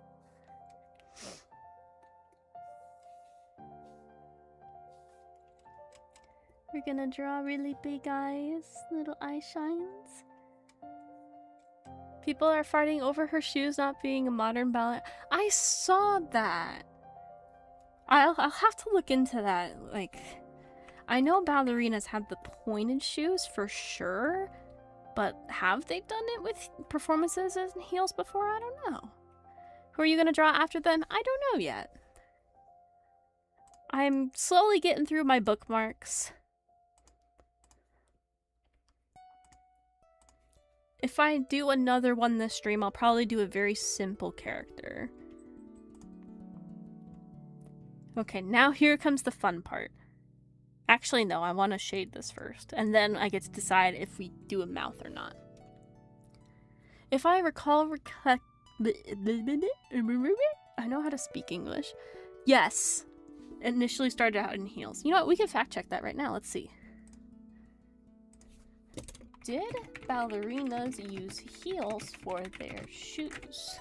We're gonna draw really big eyes, little eye shines. People are fighting over her shoes not being a modern ballet. I saw that. I'll have to look into that. Like, I know ballerinas have the pointed shoes for sure, but have they done it with performances in heels before? I don't know. Who are you gonna draw after them? I don't know yet. I'm slowly getting through my bookmarks. If I do another one this stream, I'll probably do a very simple character. Okay, now here comes the fun part. Actually, no, I want to shade this first, and then I get to decide if we do a mouth or not. If I recall, I know how to speak English. Yes, initially started out in heels. You know what? We can fact check that right now. Let's see. Did ballerinas use heels for their shoes?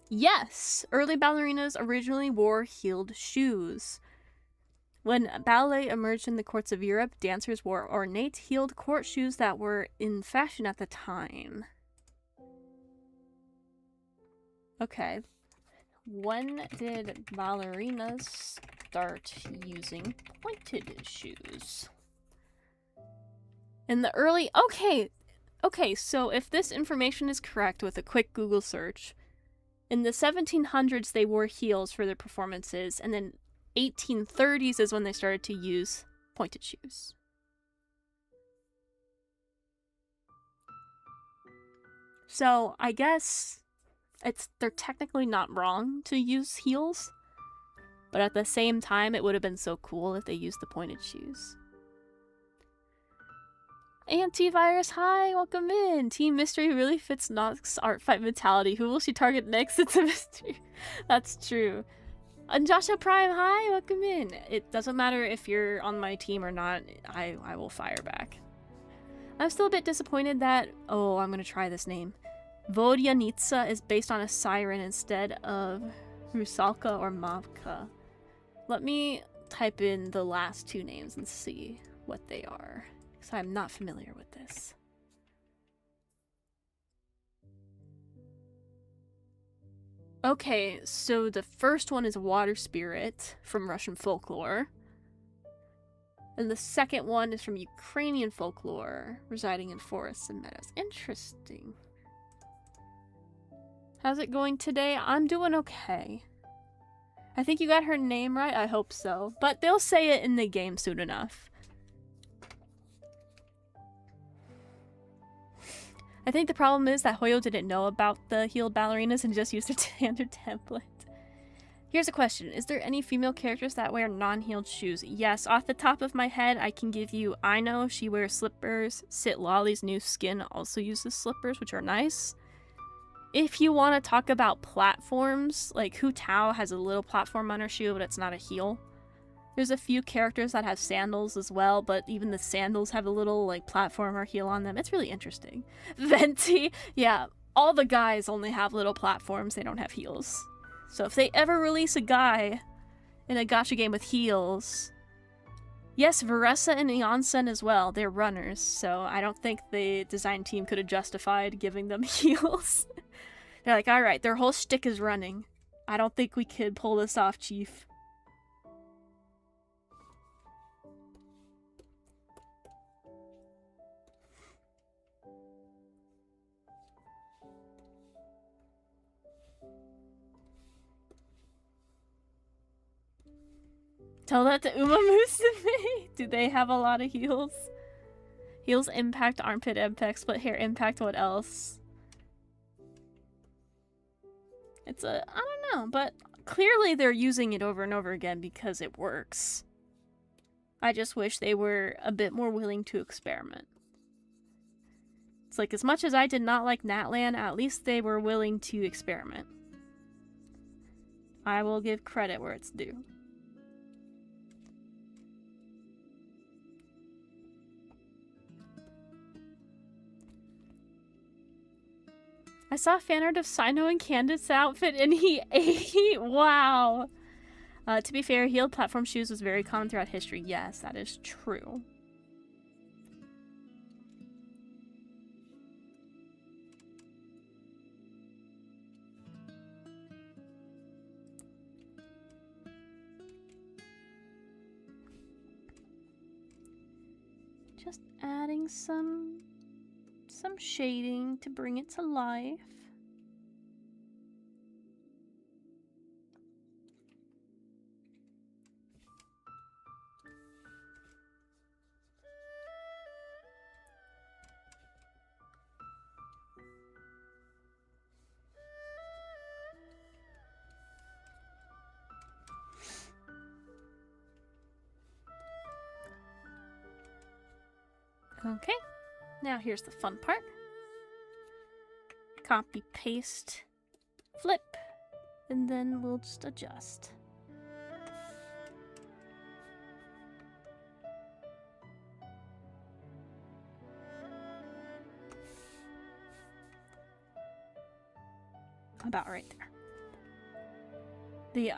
Yes! Early ballerinas originally wore heeled shoes. When ballet emerged in the courts of Europe, dancers wore ornate heeled court shoes that were in fashion at the time. Okay. When did ballerinas start using pointed shoes? In the early... Okay, so if this information is correct with a quick Google search, in the 1700s they wore heels for their performances, and then 1830s is when they started to use pointed shoes. So I guess they're technically not wrong to use heels, but at the same time it would have been so cool if they used the pointed shoes. Antivirus, hi, welcome in. Team Mystery really fits Nox art fight mentality. Who will she target next? It's a mystery. That's true. And Joshua Prime, hi, welcome in. It doesn't matter if you're on my team or not, I will fire back. I'm still a bit disappointed that, oh, I'm gonna try this name. Vodyanitsa is based on a siren instead of Rusalka or Mavka. Let me type in the last two names and see what they are, because I'm not familiar with this. Okay, so the first one is water spirit from Russian folklore. And the second one is from Ukrainian folklore, residing in forests and meadows. Interesting. How's it going today? I'm doing okay. I think you got her name right. I hope so. But they'll say it in the game soon enough. I think the problem is that Hoyo didn't know about the healed ballerinas and just used their standard template. Here's a question. Is there any female characters that wear non-heeled shoes? Yes, off the top of my head, I can give you Aino. She wears slippers. Sit Lolly's new skin also uses slippers, which are nice. If you want to talk about platforms, like Hu Tao has a little platform on her shoe, but it's not a heel. There's a few characters that have sandals as well, but even the sandals have a little like platform or heel on them. It's really interesting. Venti, yeah, all the guys only have little platforms. They don't have heels. So if they ever release a guy in a gacha game with heels... Yes, Varessa and Eonsen as well. They're runners, so I don't think the design team could have justified giving them heels. They're like, alright, their whole shtick is running. I don't think we could pull this off, Chief. Tell that to Uma Musume. Do they have a lot of heels? Heels impact, armpit impact, split hair impact, what else? It's a... I don't know, but clearly they're using it over and over again because it works. I just wish they were a bit more willing to experiment. It's like, as much as I did not like Natlan, at least they were willing to experiment. I will give credit where it's due. I saw fan art of Sino and Candace's outfit and he ate. Wow. To be fair, heeled platform shoes was very common throughout history. Yes, that is true. Just adding some shading to bring it to life. Okay, now here's the fun part. Copy, paste, flip, and then we'll just adjust. About right there.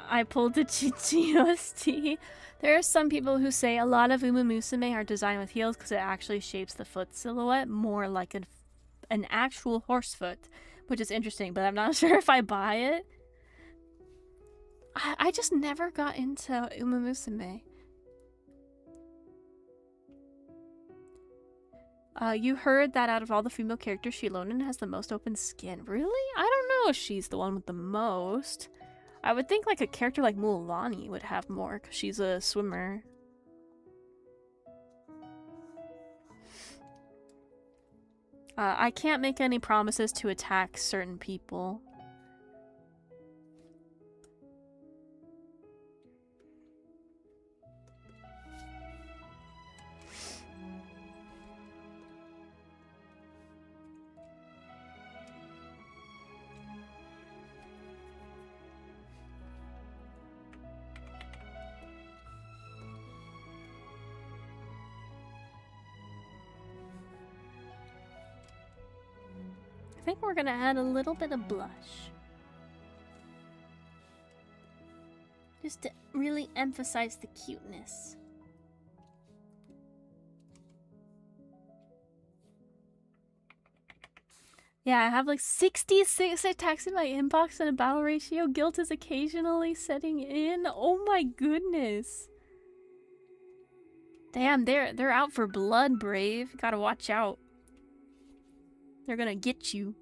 I pulled the GGOST. There are some people who say a lot of Uma Musume are designed with heels because it actually shapes the foot silhouette more like an actual horse foot, which is interesting, but I'm not sure if I buy it. I just never got into Uma Musume. You heard that out of all the female characters, Shilonen has the most open skin. Really? I don't know if she's the one with the most. I would think like a character like Mulan would have more because she's a swimmer. I can't make any promises to attack certain people. I think we're gonna add a little bit of blush. Just to really emphasize the cuteness. Yeah, I have like 66 attacks in my inbox and a battle ratio. Guilt is occasionally setting in. Oh my goodness. Damn, they're out for blood, Brave. Gotta watch out. They're gonna get you.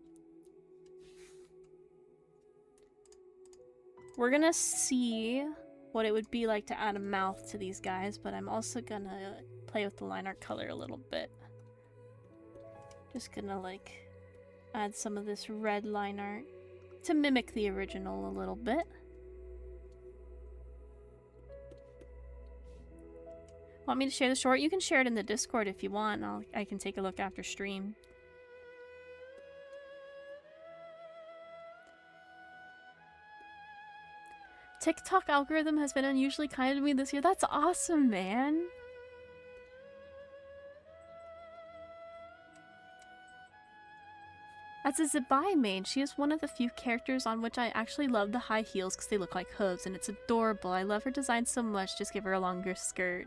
We're gonna see what it would be like to add a mouth to these guys, but I'm also gonna play with the line art color a little bit. Just gonna like add some of this red line art to mimic the original a little bit. Want me to share the short? You can share it in the Discord if you want. I can take a look after stream. TikTok algorithm has been unusually kind to me this year. That's awesome, man. As a Zebai main, she is one of the few characters on which I actually love the high heels because they look like hooves and it's adorable. I love her design so much, just give her a longer skirt.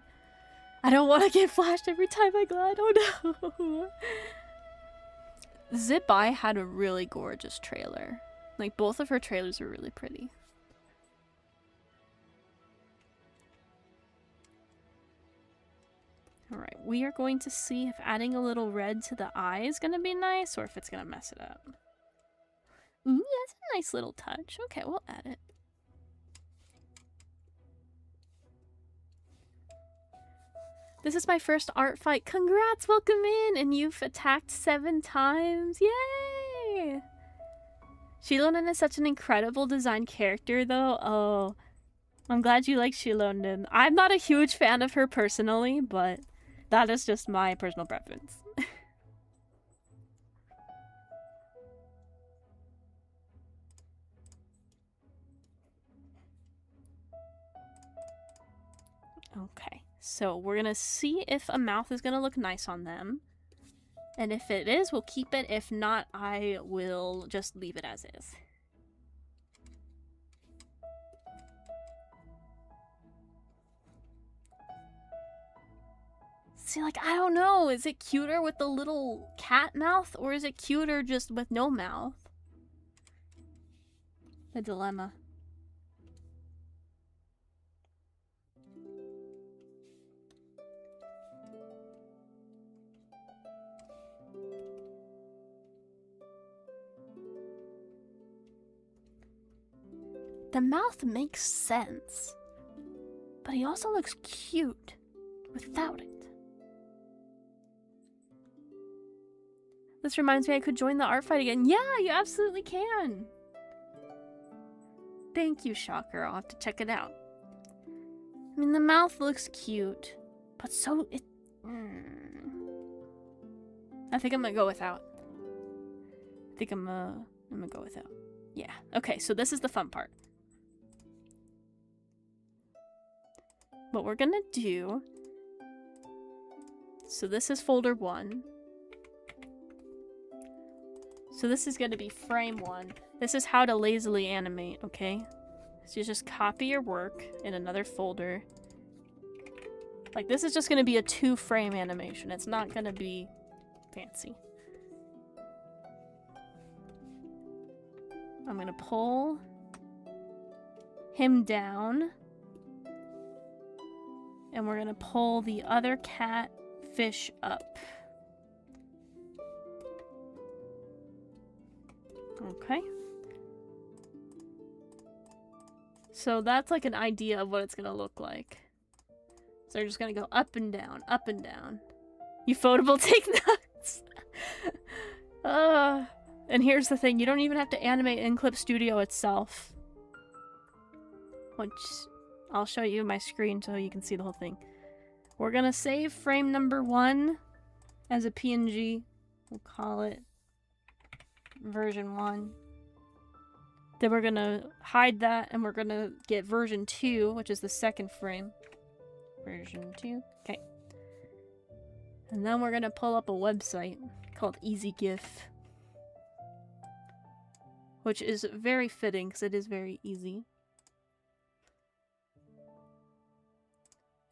I don't want to get flashed every time I glide. Oh no! Zebai had a really gorgeous trailer. Like, both of her trailers are really pretty. Alright, we are going to see if adding a little red to the eye is going to be nice or if it's going to mess it up. Ooh, that's a nice little touch. Okay, we'll add it. This is my first art fight. Congrats, welcome in! And you've attacked 7 times. Yay! Shilonen is such an incredible design character, though. Oh, I'm glad you like Shilonen. I'm not a huge fan of her personally, but that is just my personal preference. Okay, so we're gonna see if a mouth is gonna look nice on them. And if it is, we'll keep it. If not, I will just leave it as is. See, like, I don't know. Is it cuter with the little cat mouth, or is it cuter just with no mouth? The dilemma. The mouth makes sense, but he also looks cute without it. This reminds me I could join the art fight again. Yeah, you absolutely can. Thank you, Shocker. I'll have to check it out. I mean, the mouth looks cute, but so it... I think I'm gonna go without. I think I'm gonna go without. Yeah. Okay, so this is the fun part. What we're gonna do... So this is folder 1. So this is gonna be frame 1. This is how to lazily animate, okay? So you just copy your work in another folder. Like, this is just gonna be a 2-frame animation. It's not gonna be fancy. I'm gonna pull him down. And we're gonna pull the other cat fish up. Okay. So that's like an idea of what it's gonna look like. So they're just gonna go up and down, up and down. Ufotable take notes! And here's the thing, you don't even have to animate in Clip Studio itself. Which... I'll show you my screen so you can see the whole thing. We're gonna save frame number 1 as a PNG. We'll call it version 1. Then we're gonna hide that and we're gonna get version 2, which is the 2nd frame. Version 2. Okay. And then we're gonna pull up a website called EasyGIF. which is very fitting because it is very easy.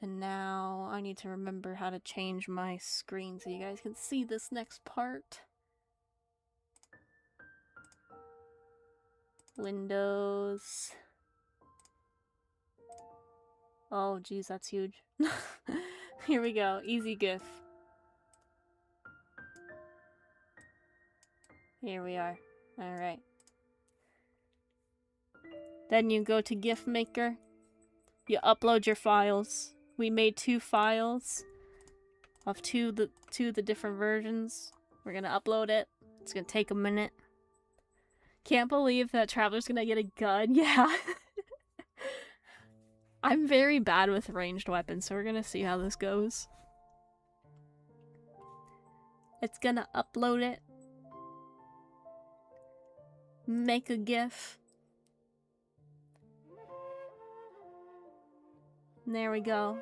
And now I need to remember how to change my screen so you guys can see this next part. Windows. Oh geez, that's huge. Here we go, easy GIF. Here we are. Alright. Then you go to GIF Maker. You upload your files. We made 2 files of two of the different versions. We're gonna upload it. It's gonna take a minute. Can't believe that Traveler's gonna get a gun. Yeah. I'm very bad with ranged weapons, so we're gonna see how this goes. It's gonna upload it. Make a GIF. There we go.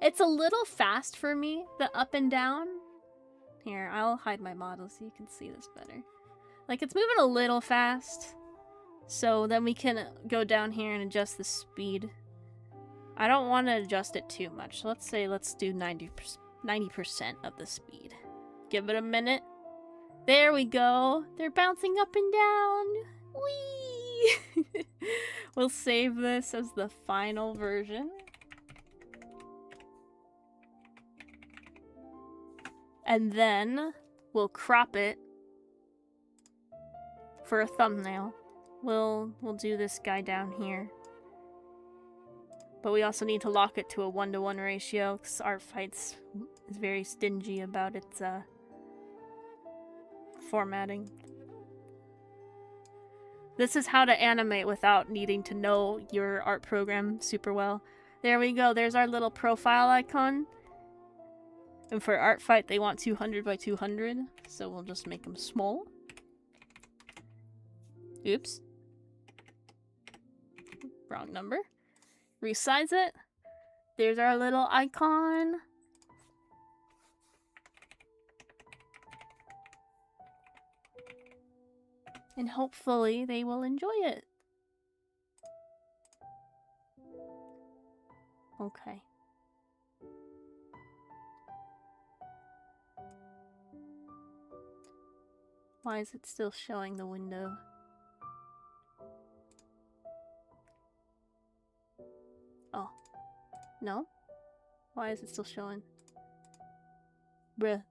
It's a little fast for me, the up and down. Here, I'll hide my model so you can see this better. Like, it's moving a little fast. So then we can go down here and adjust the speed. I don't want to adjust it too much. So let's do 90% of the speed. Give it a minute. There we go. They're bouncing up and down. Whee! We'll save this as the final version. And then we'll crop it for a thumbnail. We'll do this guy down here. But we also need to lock it to a 1-to-1 ratio because Artfights is very stingy about its formatting. This is how to animate without needing to know your art program super well. There we go. There's our little profile icon. And for Artfight, they want 200 by 200, so we'll just make them small. Oops. Wrong number. Resize it. There's our little icon. And hopefully they will enjoy it. Okay. Why is it still showing the window? Oh. No? Why is it still showing? Bruh.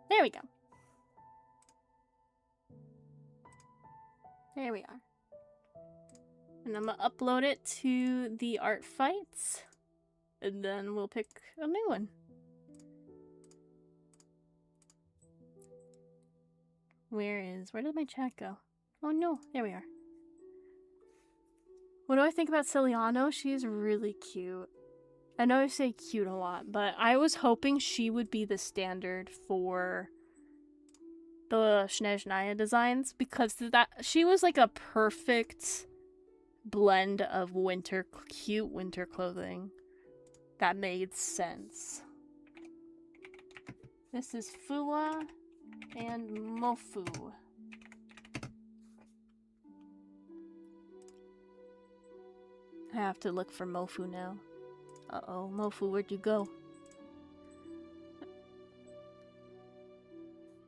There we go. There we are. And I'm gonna upload it to the Artfights. And then we'll pick a new one. Where did my chat go? Oh no, there we are. What do I think about Ciliano? She's really cute. I know I say cute a lot, but I was hoping she would be the standard for the Snezhnaya designs because she was like a perfect blend of cute winter clothing that made sense. This is Fua and Mofu. I have to look for Mofu now. Uh-oh, Mofu, where'd you go?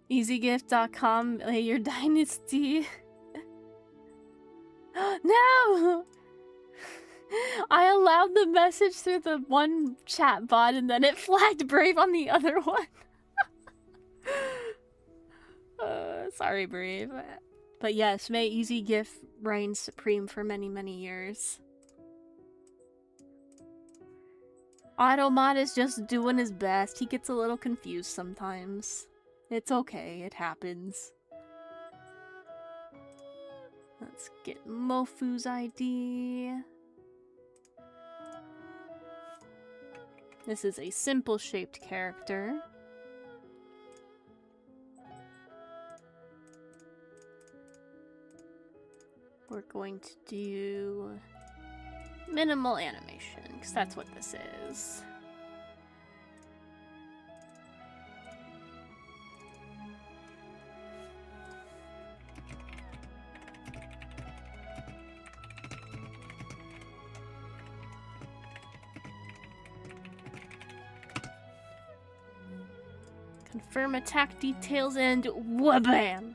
EasyGift.com, play your dynasty. No! I allowed the message through the one chat bot and then it flagged Brave on the other one. Sorry, Brave. But yes, may EasyGift reign supreme for many, many years. Automod is just doing his best. He gets a little confused sometimes. It's okay, it happens. Let's get Mofu's ID. This is a simple shaped character. We're going to do minimal animation, because that's what this is. Confirm attack details and wabam!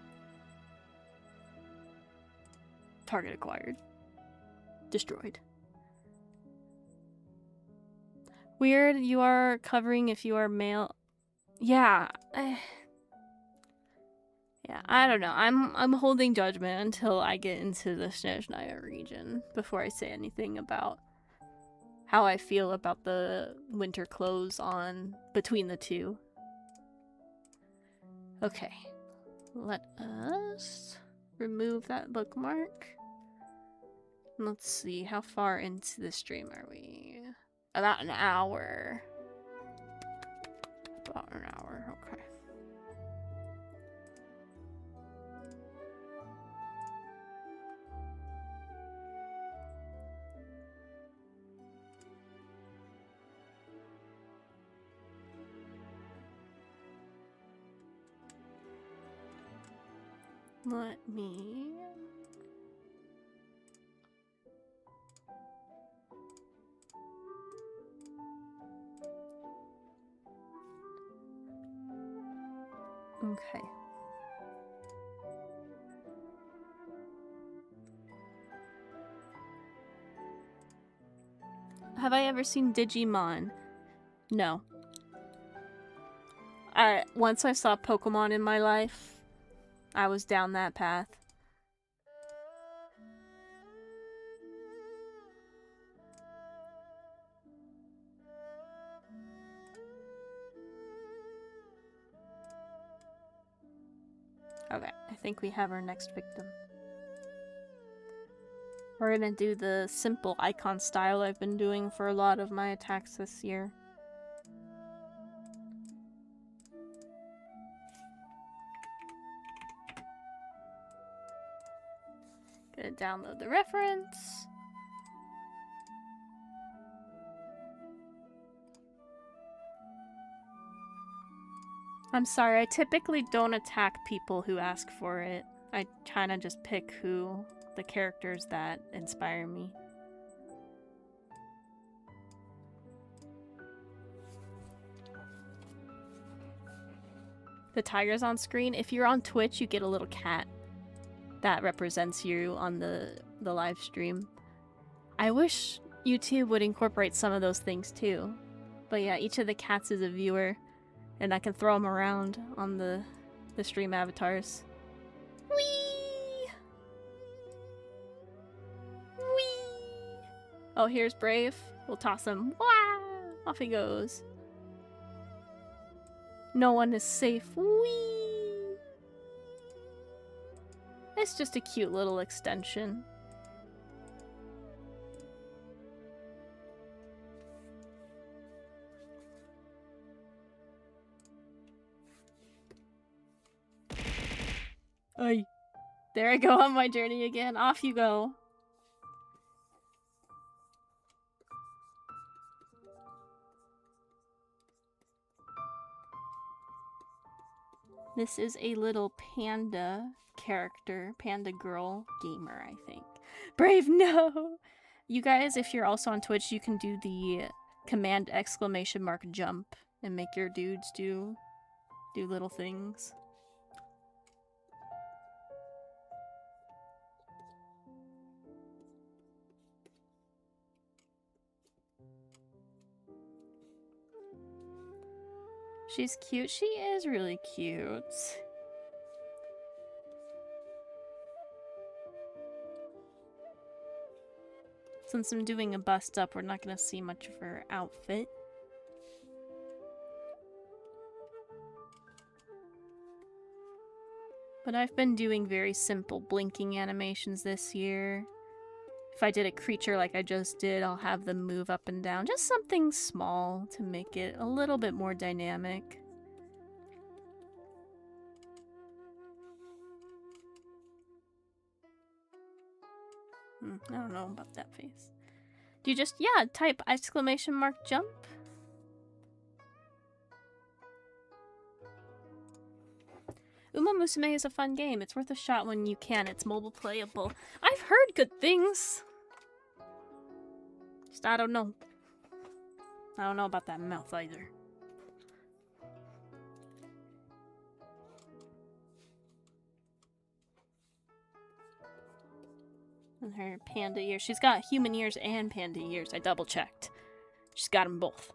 Target acquired. Destroyed. Weird, you are covering if you are male. Yeah. Yeah, I don't know. I'm holding judgment until I get into the Snezhnaya region before I say anything about how I feel about the winter clothes on between the two. Okay. Let us remove that bookmark. Let's see, how far into the stream are we? About an hour. About an hour, okay. Let me... Okay. Have I ever seen Digimon? No. Once I saw Pokemon in my life, I was down that path. Okay, I think we have our next victim. We're gonna do the simple icon style I've been doing for a lot of my attacks this year. Gonna download the reference. I'm sorry, I typically don't attack people who ask for it. I kind of just pick the characters that inspire me. The tiger's on screen. If you're on Twitch, you get a little cat that represents you on the live stream. I wish YouTube would incorporate some of those things too. But yeah, each of the cats is a viewer, and I can throw them around on the stream avatars. Whee! Whee! Oh, here's Brave. We'll toss him. Wah! Off he goes. No one is safe. Whee! It's just a cute little extension. Ay. There I go on my journey again. Off you go. This is a little panda character, panda girl gamer, I think. Brave, no! You guys, if you're also on Twitch, you can do the command exclamation mark jump and make your dudes do little things. She's cute. She is really cute. Since I'm doing a bust up, we're not going to see much of her outfit. But I've been doing very simple blinking animations this year. If I did a creature like I just did, I'll have them move up and down. Just something small to make it a little bit more dynamic. I don't know about that face. Do you just, yeah, type exclamation mark jump? Uma Musume is a fun game. It's worth a shot when you can. It's mobile playable. I've heard good things. Just, I don't know. I don't know about that mouth either. And her panda ears. She's got human ears and panda ears. I double checked. She's got them both.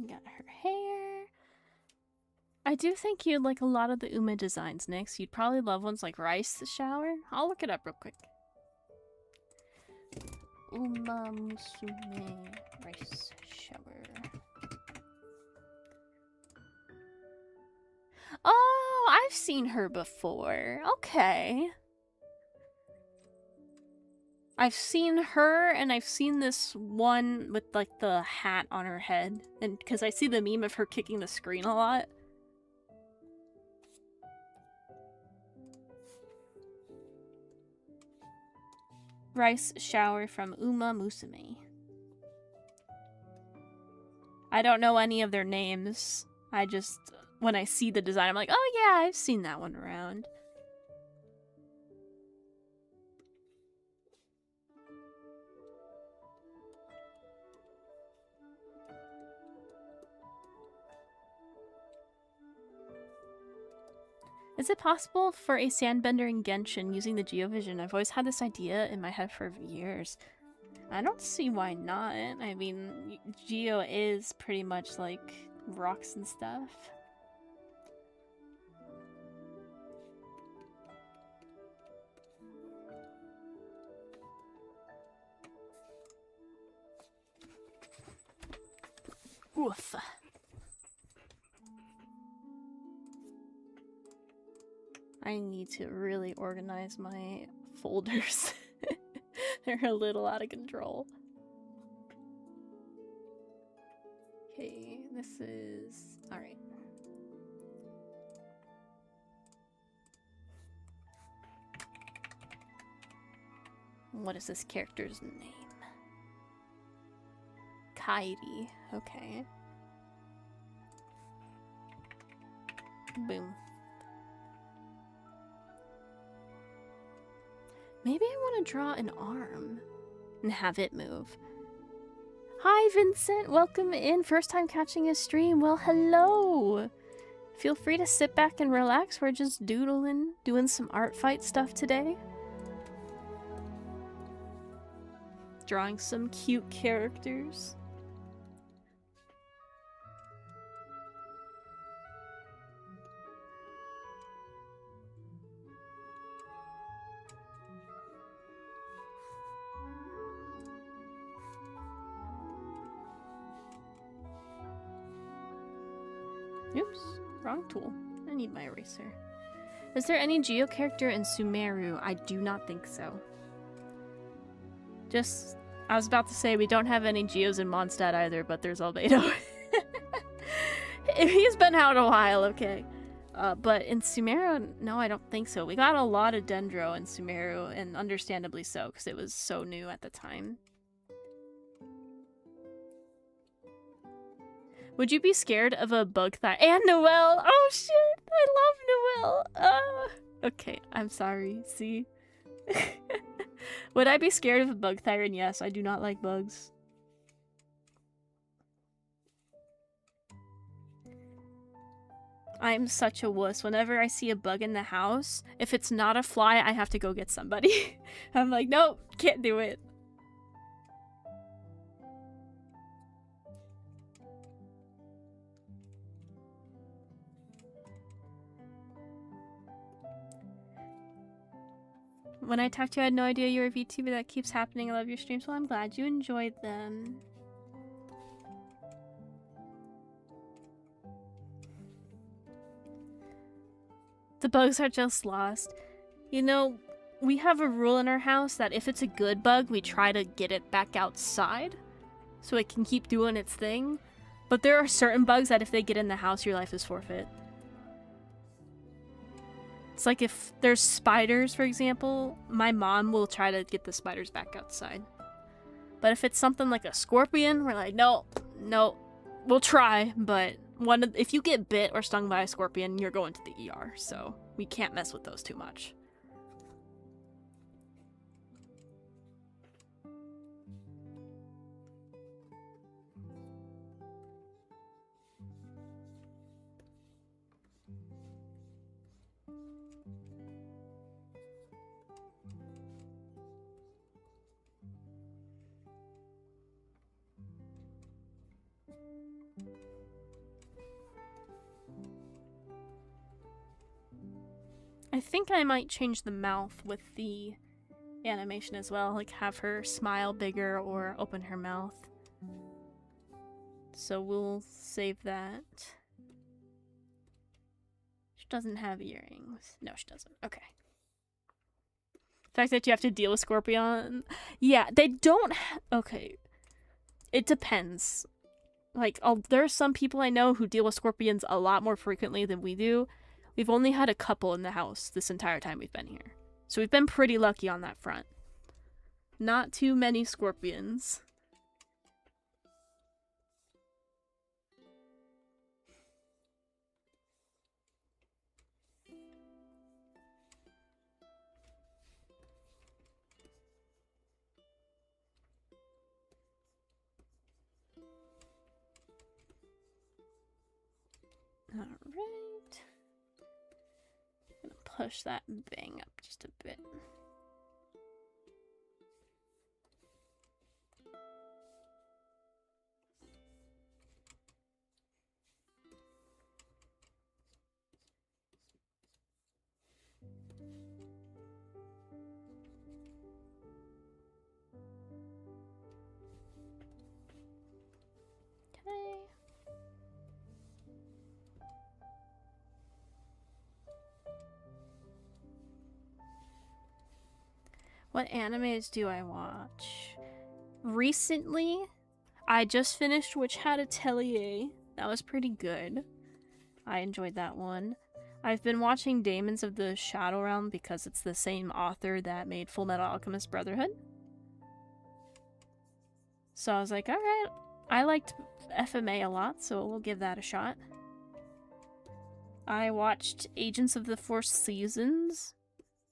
Got her hair. I do think you'd like a lot of the Uma designs, Nyx. You'd probably love ones like Rice Shower. I'll look it up real quick. Uma Musume Rice Shower. Oh, I've seen her before. Okay. I've seen her, and I've seen this one with, like, the hat on her head. And because I see the meme of her kicking the screen a lot. Rice Shower from Uma Musume. I don't know any of their names. I just, when I see the design, I'm like, oh yeah, I've seen that one around. Is it possible for a sandbender in Genshin using the Geovision? I've always had this idea in my head for years. I don't see why not. I mean, Geo is pretty much like rocks and stuff. Oof. I need to really organize my folders. They're a little out of control. Okay, this is... Alright. What is this character's name? Kairi. Okay. Boom. Maybe I want to draw an arm and have it move. Hi, Vincent. Welcome in. First time catching a stream. Well, hello. Feel free to sit back and relax. We're just doodling, doing some art fight stuff today. Drawing some cute characters. Oops, wrong tool. I need my eraser. Is there any Geo character in Sumeru? I do not think so. Just, I was about to say we don't have any Geos in Mondstadt either, but there's Albedo. He's been out a while, okay. But in Sumeru, no, I don't think so. We got a lot of Dendro in Sumeru, and understandably so, because it was so new at the time. Would you be scared of a bug that— and Noelle! Oh shit! I love Noelle! Okay, I'm sorry. See? Would I be scared of a bug thyron? Yes, I do not like bugs. I'm such a wuss. Whenever I see a bug in the house, if it's not a fly, I have to go get somebody. I'm like, nope, can't do it. When I talked to you, I had no idea you were a VTuber. That keeps happening. I love your streams. Well, I'm glad you enjoyed them. The bugs are just lost. You know, we have a rule in our house that if it's a good bug, we try to get it back outside so it can keep doing its thing. But there are certain bugs that if they get in the house, your life is forfeit. It's like if there's spiders, for example, my mom will try to get the spiders back outside. But if it's something like a scorpion, we're like, no, no, We'll try, but if you get bit or stung by a scorpion, you're going to the ER, so we can't mess with those too much. I think I might change the mouth with the animation as well, like have her smile bigger or open her mouth. So we'll save that. She doesn't have earrings. No, she doesn't. Okay. The fact that you have to deal with Scorpion. Yeah, they don't. Okay. It depends. Like, there are some people I know who deal with scorpions a lot more frequently than we do. We've only had a couple in the house this entire time we've been here. So we've been pretty lucky on that front. Not too many scorpions. Alright. I'm gonna push that bang up just a bit. Okay. What animes do I watch? Recently, I just finished Witch Hat Atelier. That was pretty good. I enjoyed that one. I've been watching Demons of the Shadow Realm because it's the same author that made Full Metal Alchemist Brotherhood. So I was like, alright, I liked FMA a lot, so we'll give that a shot. I watched Agents of the Four Seasons.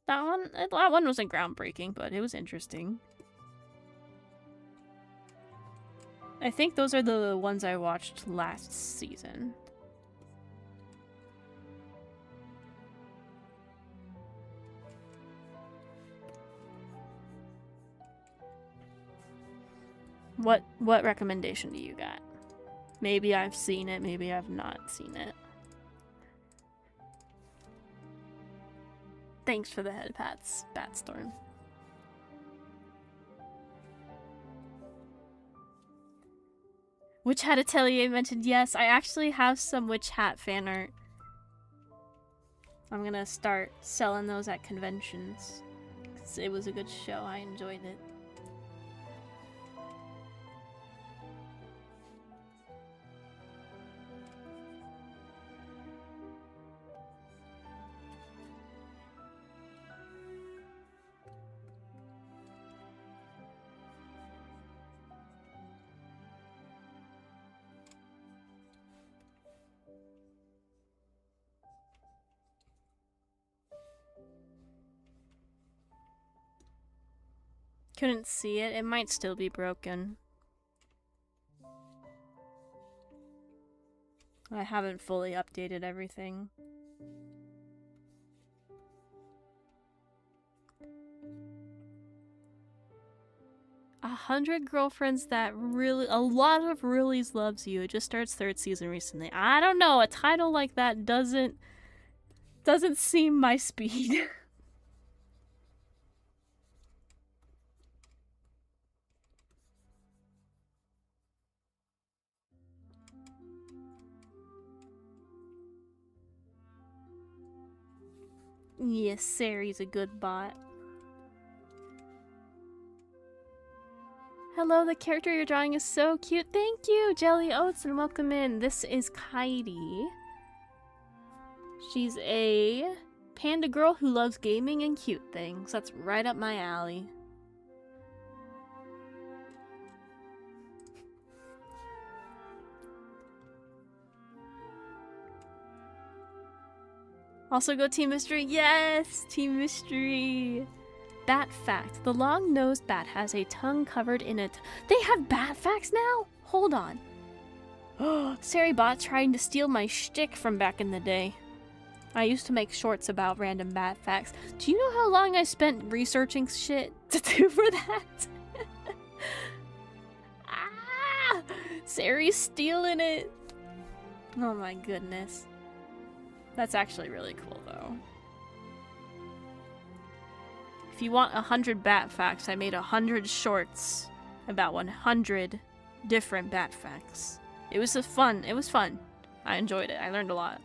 That one wasn't groundbreaking, but it was interesting. I think those are the ones I watched last season. What recommendation do you got? Maybe I've seen it, maybe I've not seen it. Thanks for the head pats, Batstorm. Witch Hat Atelier mentioned yes. I actually have some Witch Hat fan art. I'm gonna start selling those at conventions. 'Cause it was a good show. I enjoyed it. Couldn't see it. It might still be broken. I haven't fully updated everything. A 100 Girlfriends That Really... A lot of Reallies Loves You. It just starts 3rd season recently. I don't know. A title like that doesn't seem my speed. Yes, Sari's a good bot. Hello, the character you're drawing is so cute. Thank you, Jelly Oats, and welcome in. This is Kaidi. She's a panda girl who loves gaming and cute things. That's right up my alley. Also go Team Mystery. Yes! Team Mystery. Bat fact. The long-nosed bat has a tongue covered in it. They have bat facts now? Hold on. Oh, Saribot trying to steal my shtick from back in the day. I used to make shorts about random bat facts. Do you know how long I spent researching shit to do for that? Ah! Sari's stealing it. Oh my goodness. That's actually really cool though. If you want 100 bat facts, I made 100 shorts about 100 different bat facts. It was fun. It was fun. I enjoyed it. I learned a lot.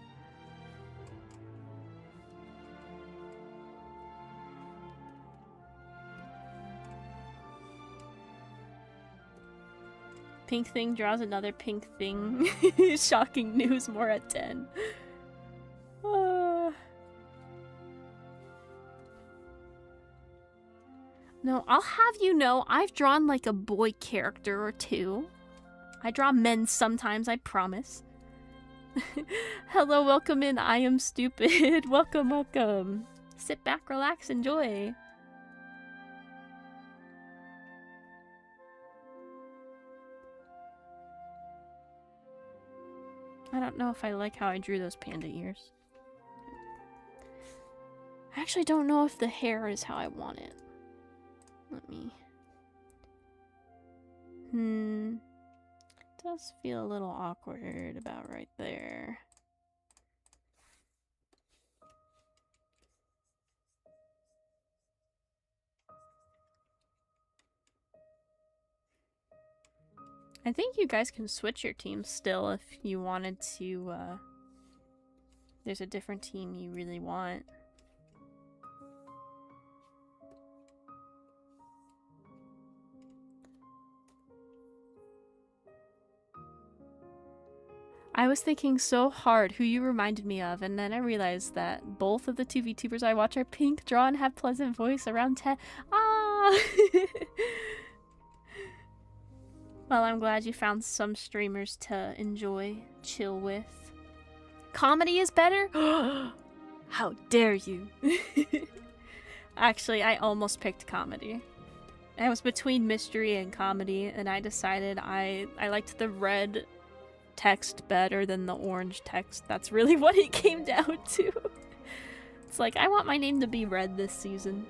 Pink thing draws another pink thing. Shocking news, more at 10. No, I'll have you know, I've drawn like a boy character or two. I draw men sometimes, I promise. Hello, welcome in, I am stupid. Welcome, welcome. Sit back, relax, enjoy. I don't know if I like how I drew those panda ears. I actually don't know if the hair is how I want it. Let me... Does feel a little awkward about right there. I think you guys can switch your teams still if you wanted to, there's a different team you really want. I was thinking so hard who you reminded me of, and then I realized that both of the two VTubers I watch are pink, draw, and have pleasant voice around 10. Ah! Well, I'm glad you found some streamers to enjoy, chill with. Comedy is better? How dare you! Actually, I almost picked comedy. I was between mystery and comedy, and I decided I liked the red text better than the orange text. That's really what it came down to. It's like, I want my name to be red this season.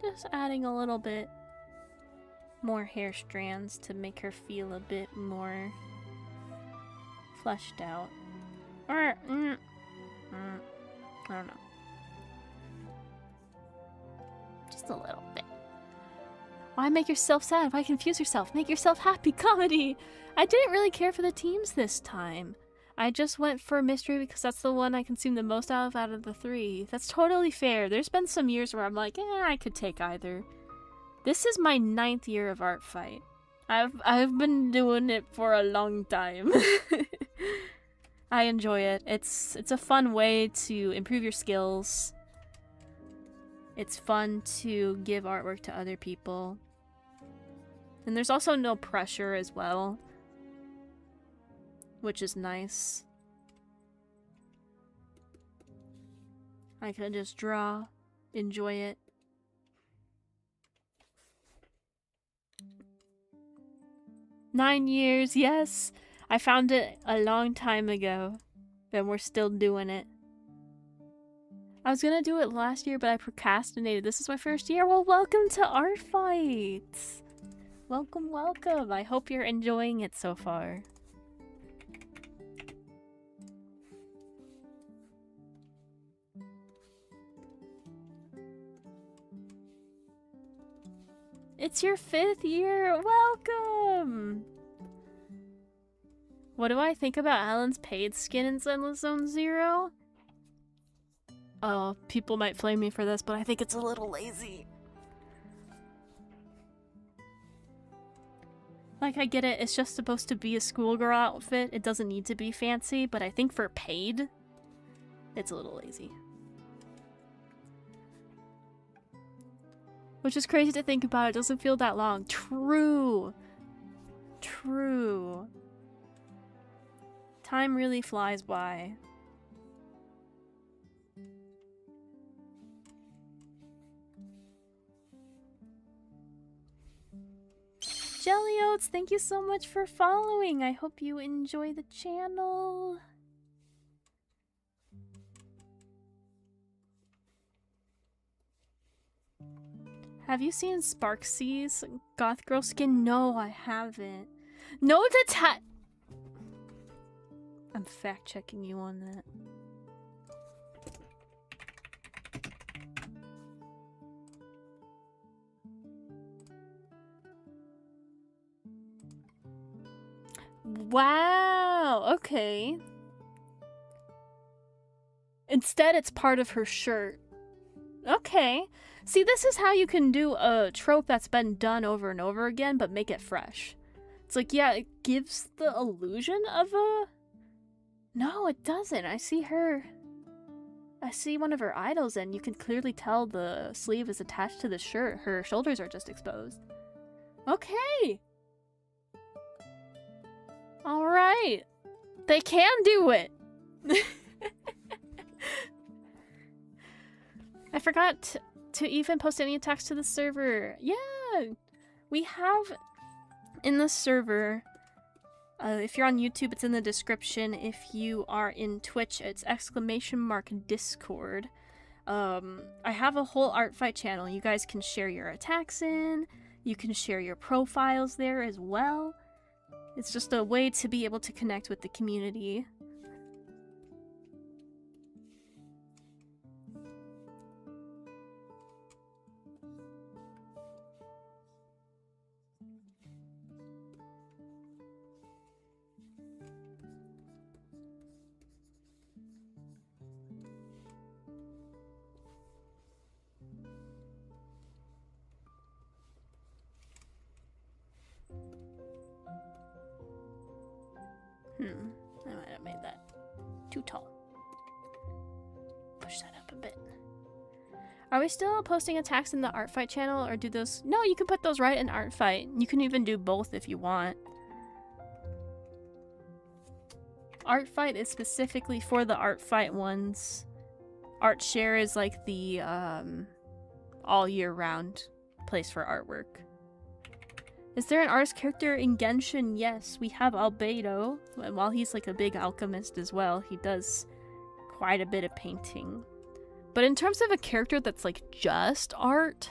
Just adding a little bit more hair strands to make her feel a bit more fleshed out. Or, I don't know. Just a little bit. Why make yourself sad? Why confuse yourself? Make yourself happy. Comedy! I didn't really care for the teams this time. I just went for mystery because that's the one I consumed the most out of the three. That's totally fair. There's been some years where I'm like, I could take either. This is my 9th year of art fight. I've been doing it for a long time. I enjoy it. It's a fun way to improve your skills. It's fun to give artwork to other people. And there's also no pressure as well, which is nice. I can just draw, enjoy it. Nine years, yes! I found it a long time ago, and we're still doing it. I was gonna do it last year, but I procrastinated. This is my first year. Well, welcome to Art Fights! Welcome, welcome! I hope you're enjoying it so far. It's your 5th year! Welcome! What do I think about Alan's paid skin in Zenless Zone Zero? Oh, people might flame me for this, but I think it's a little lazy. Like, I get it, it's just supposed to be a schoolgirl outfit. It doesn't need to be fancy, but I think for paid, it's a little lazy. Which is crazy to think about. It doesn't feel that long. True. True. Time really flies by. Jelly Oats, thank you so much for following. I hope you enjoy the channel. Have you seen Sparksy's Goth Girl skin? No, I haven't. No, I'm fact checking you on that. Wow, okay. Instead, it's part of her shirt. Okay. See, this is how you can do a trope that's been done over and over again, but make it fresh. It's like, yeah, it gives the illusion of a... No, it doesn't. I see one of her idols, and you can clearly tell the sleeve is attached to the shirt. Her shoulders are just exposed. Okay. Alright. They can do it. I forgot to even post any attacks to the server. Yeah, we have in the server, if you're on YouTube, it's in the description. If you are in Twitch, it's !Discord. I have a whole art fight channel. You guys can share your attacks in. You can share your profiles there as well. It's just a way to be able to connect with the community. I might have made that too tall. Push that up a bit. Are we still posting attacks in the art fight channel, or do those... No, you can put those right in art fight. You can even do both if you want. Art fight is specifically for the art fight ones. Art share is like the all year round place for artwork. Is there an artist character in Genshin? Yes, we have Albedo. And while he's like a big alchemist as well, he does quite a bit of painting. But in terms of a character that's like just art,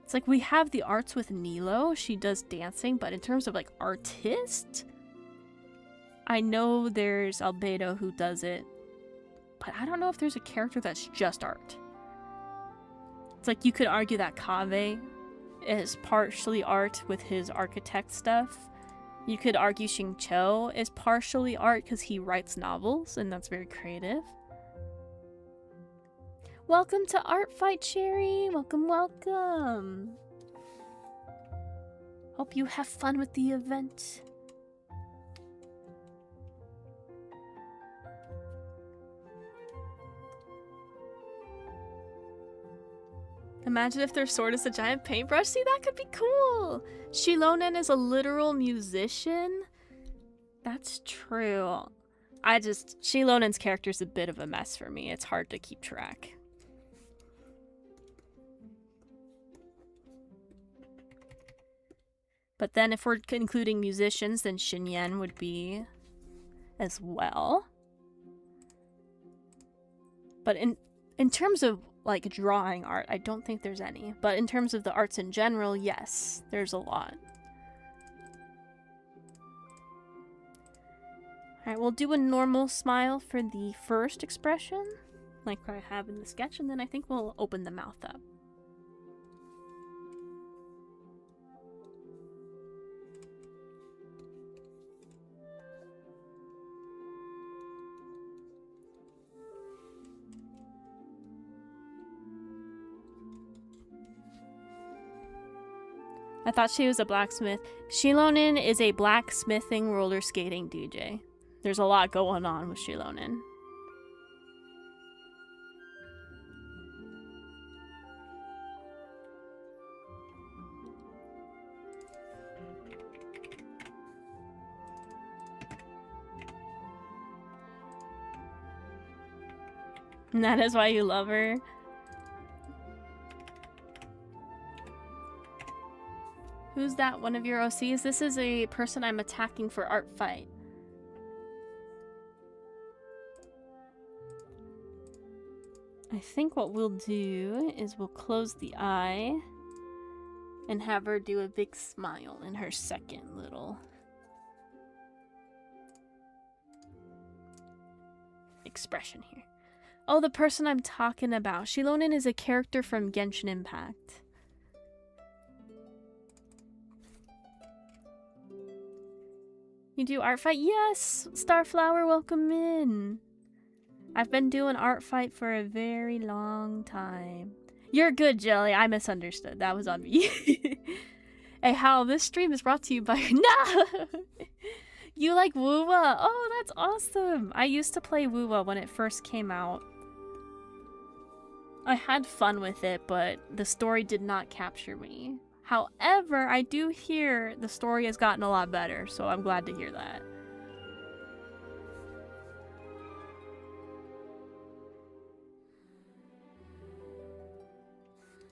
it's like we have the arts with Nilo. She does dancing, but in terms of like artist, I know there's Albedo who does it, but I don't know if there's a character that's just art. It's like you could argue that Kaveh is partially art with his architect stuff. You could argue Xingqiu is partially art because he writes novels, and that's very creative. Welcome to Art Fight, Cherry! Welcome, welcome! Hope you have fun with the event. Imagine if their sword is a giant paintbrush. See, that could be cool. Shilonen is a literal musician. That's true. Shilonen's character's a bit of a mess for me. It's hard to keep track. But then if we're including musicians, then Xinyan would be as well. But in terms of like drawing art, I don't think there's any. But in terms of the arts in general, yes, there's a lot. Alright, we'll do a normal smile for the first expression, like I have in the sketch, and then I think we'll open the mouth up. I thought she was a blacksmith. Shilonin is a blacksmithing roller skating DJ. There's a lot going on with Shilonin. And that is why you love her. Who's that? One of your OCs? This is a person I'm attacking for art fight. I think what we'll do is we'll close the eye and have her do a big smile in her second little expression here. Oh, the person I'm talking about. Shilonin is a character from Genshin Impact. You do art fight? Yes! Starflower, welcome in. I've been doing art fight for a very long time. You're good, Jelly. I misunderstood. That was on me. Hey, Hal, this stream is brought to you by... No! You like Woowa? Oh, that's awesome. I used to play Woowa when it first came out. I had fun with it, but the story did not capture me. However, I do hear the story has gotten a lot better, so I'm glad to hear that.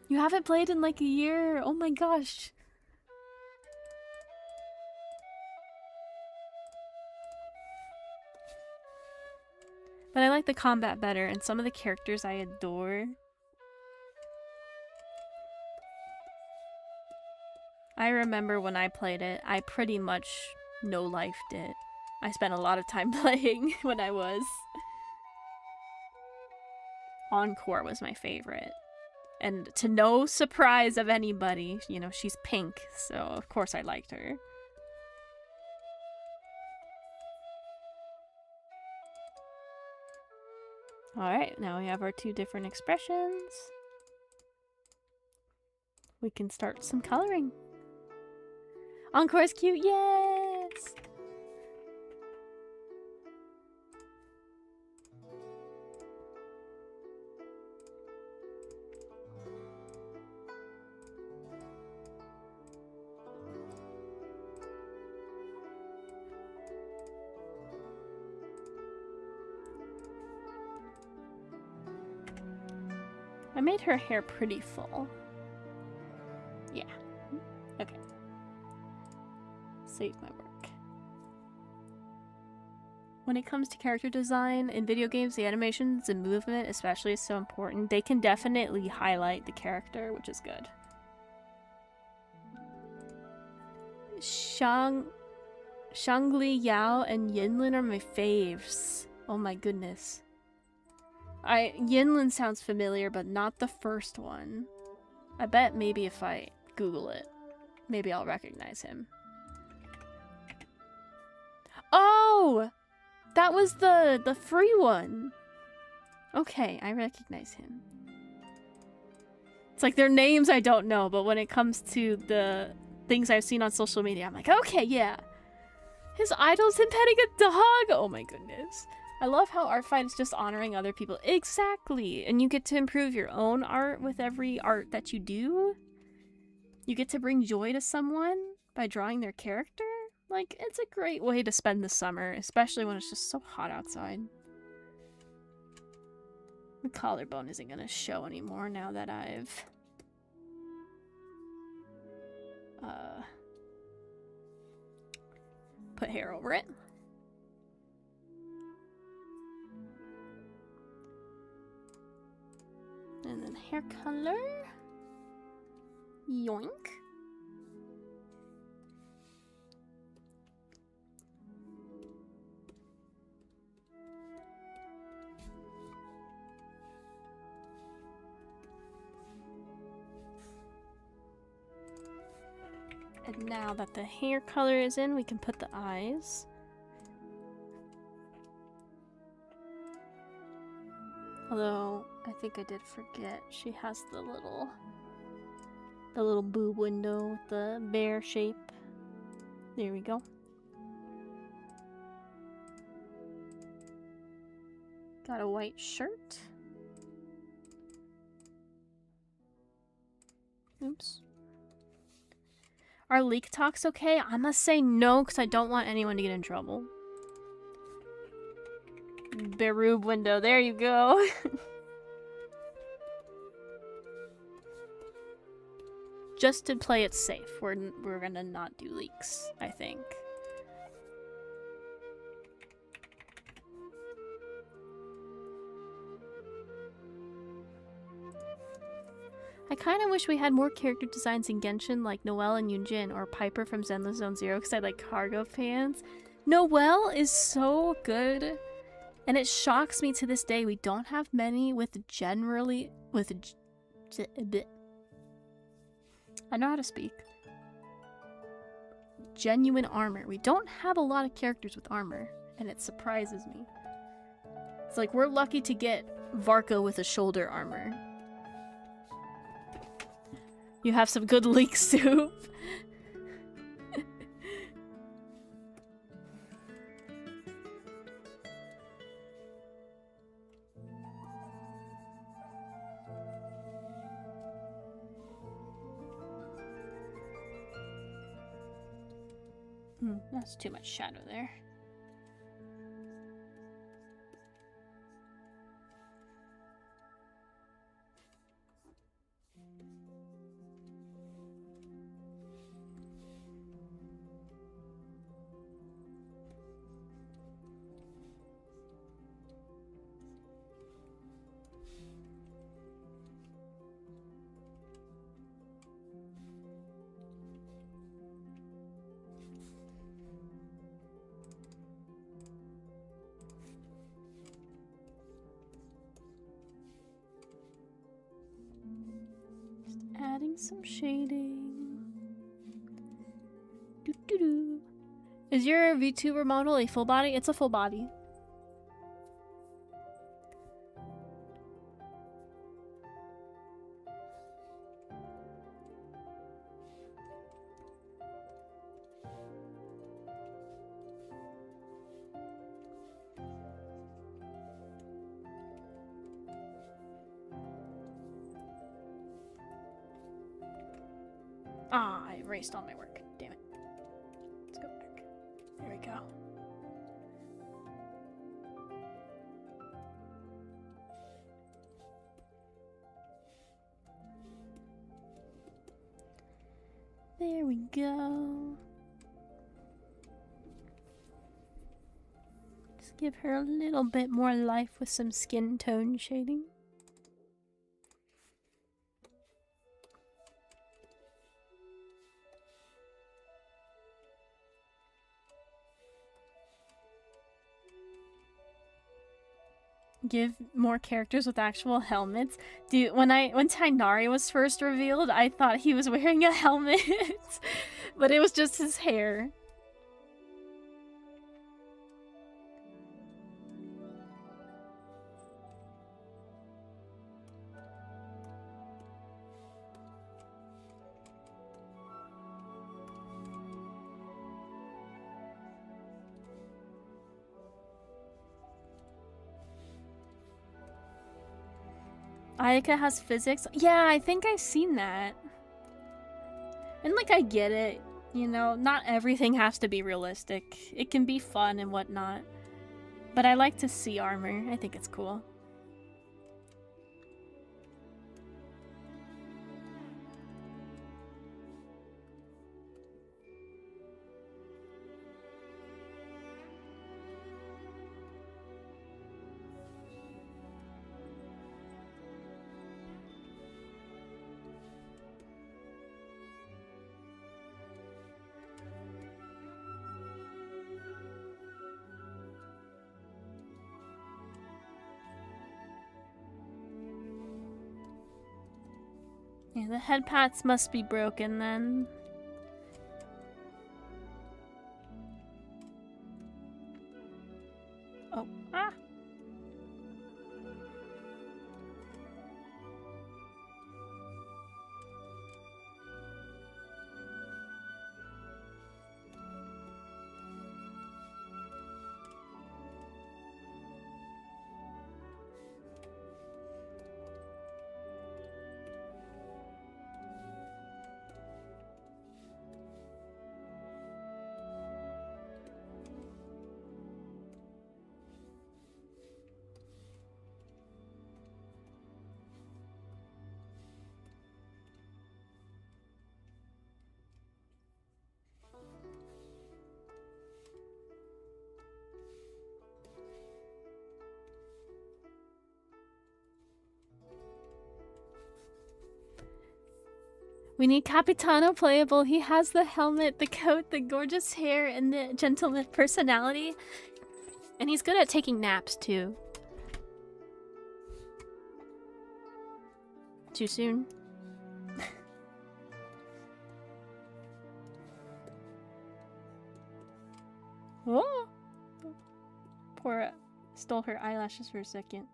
You haven't played in like a year? Oh my gosh. But I like the combat better, and some of the characters I adore. I remember when I played it, I pretty much no-lifed it. I spent a lot of time playing when I was. Encore was my favorite. And to no surprise of anybody, you know, she's pink, so of course I liked her. Alright, now we have our two different expressions. We can start some coloring. Encore's cute, yes! I made her hair pretty full. Yeah. Okay. Save my work. When it comes to character design in video games, the animations and movement especially is so important. They can definitely highlight the character, which is good. Shangli Yao and Yinlin are my faves. Oh my goodness. Yinlin sounds familiar, but not the first one. I bet maybe if I Google it, maybe I'll recognize him. Oh! That was the free one! Okay, I recognize him. It's like their names I don't know, but when it comes to the things I've seen on social media, I'm like, okay, yeah. His idol's him petting a dog! Oh my goodness. I love how art fight is just honoring other people. Exactly! And you get to improve your own art with every art that you do. You get to bring joy to someone by drawing their character. Like, it's a great way to spend the summer, especially when it's just so hot outside. The collarbone isn't gonna show anymore now that I've... put hair over it. And then hair color. Yoink. And now that the hair color is in, we can put the eyes. Although, I think I did forget, she has the The little boob window with the bear shape. There we go. Got a white shirt. Oops. Are leak talks okay? I must say no, because I don't want anyone to get in trouble. Beroob window, there you go. Just to play it safe, we're gonna not do leaks, I think. I kind of wish we had more character designs in Genshin like Noelle and Yunjin or Piper from Zenless Zone Zero because I like cargo pants. Noelle is so good, and it shocks me to this day we don't have many with I know how to speak. Genuine armor. We don't have a lot of characters with armor, and it surprises me. It's like we're lucky to get Varka with a shoulder armor. You have some good leek soup. That's too much shadow there. Adding some shading. Doo -doo -doo. Is your VTuber model a full body? It's a full body. Ah, I erased all my work. Damn it. Let's go back. There we go. There we go. Just give her a little bit more life with some skin tone shading. Give more characters with actual helmets. Dude, when Tainari was first revealed, I thought he was wearing a helmet, but it was just his hair. Ayaka has physics? Yeah, I think I've seen that. And like, I get it. You know, not everything has to be realistic. It can be fun and whatnot. But I like to see armor. I think it's cool. Yeah, the head pats must be broken then. Oh, ah! We need Capitano playable. He has the helmet, the coat, the gorgeous hair, and the gentleman personality. And he's good at taking naps, too. Too soon? Whoa! Poor stole her eyelashes for a second.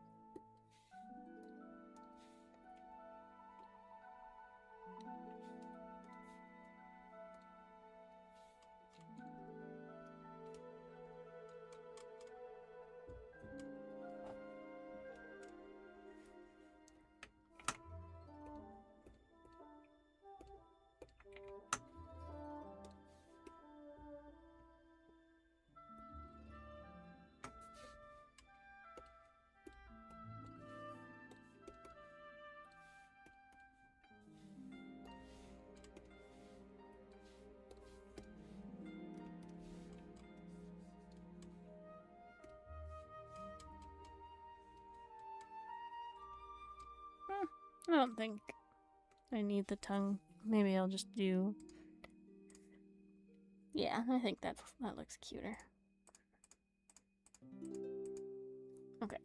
I don't think I need the tongue. Maybe I'll just do... Yeah, I think that looks cuter. Okay.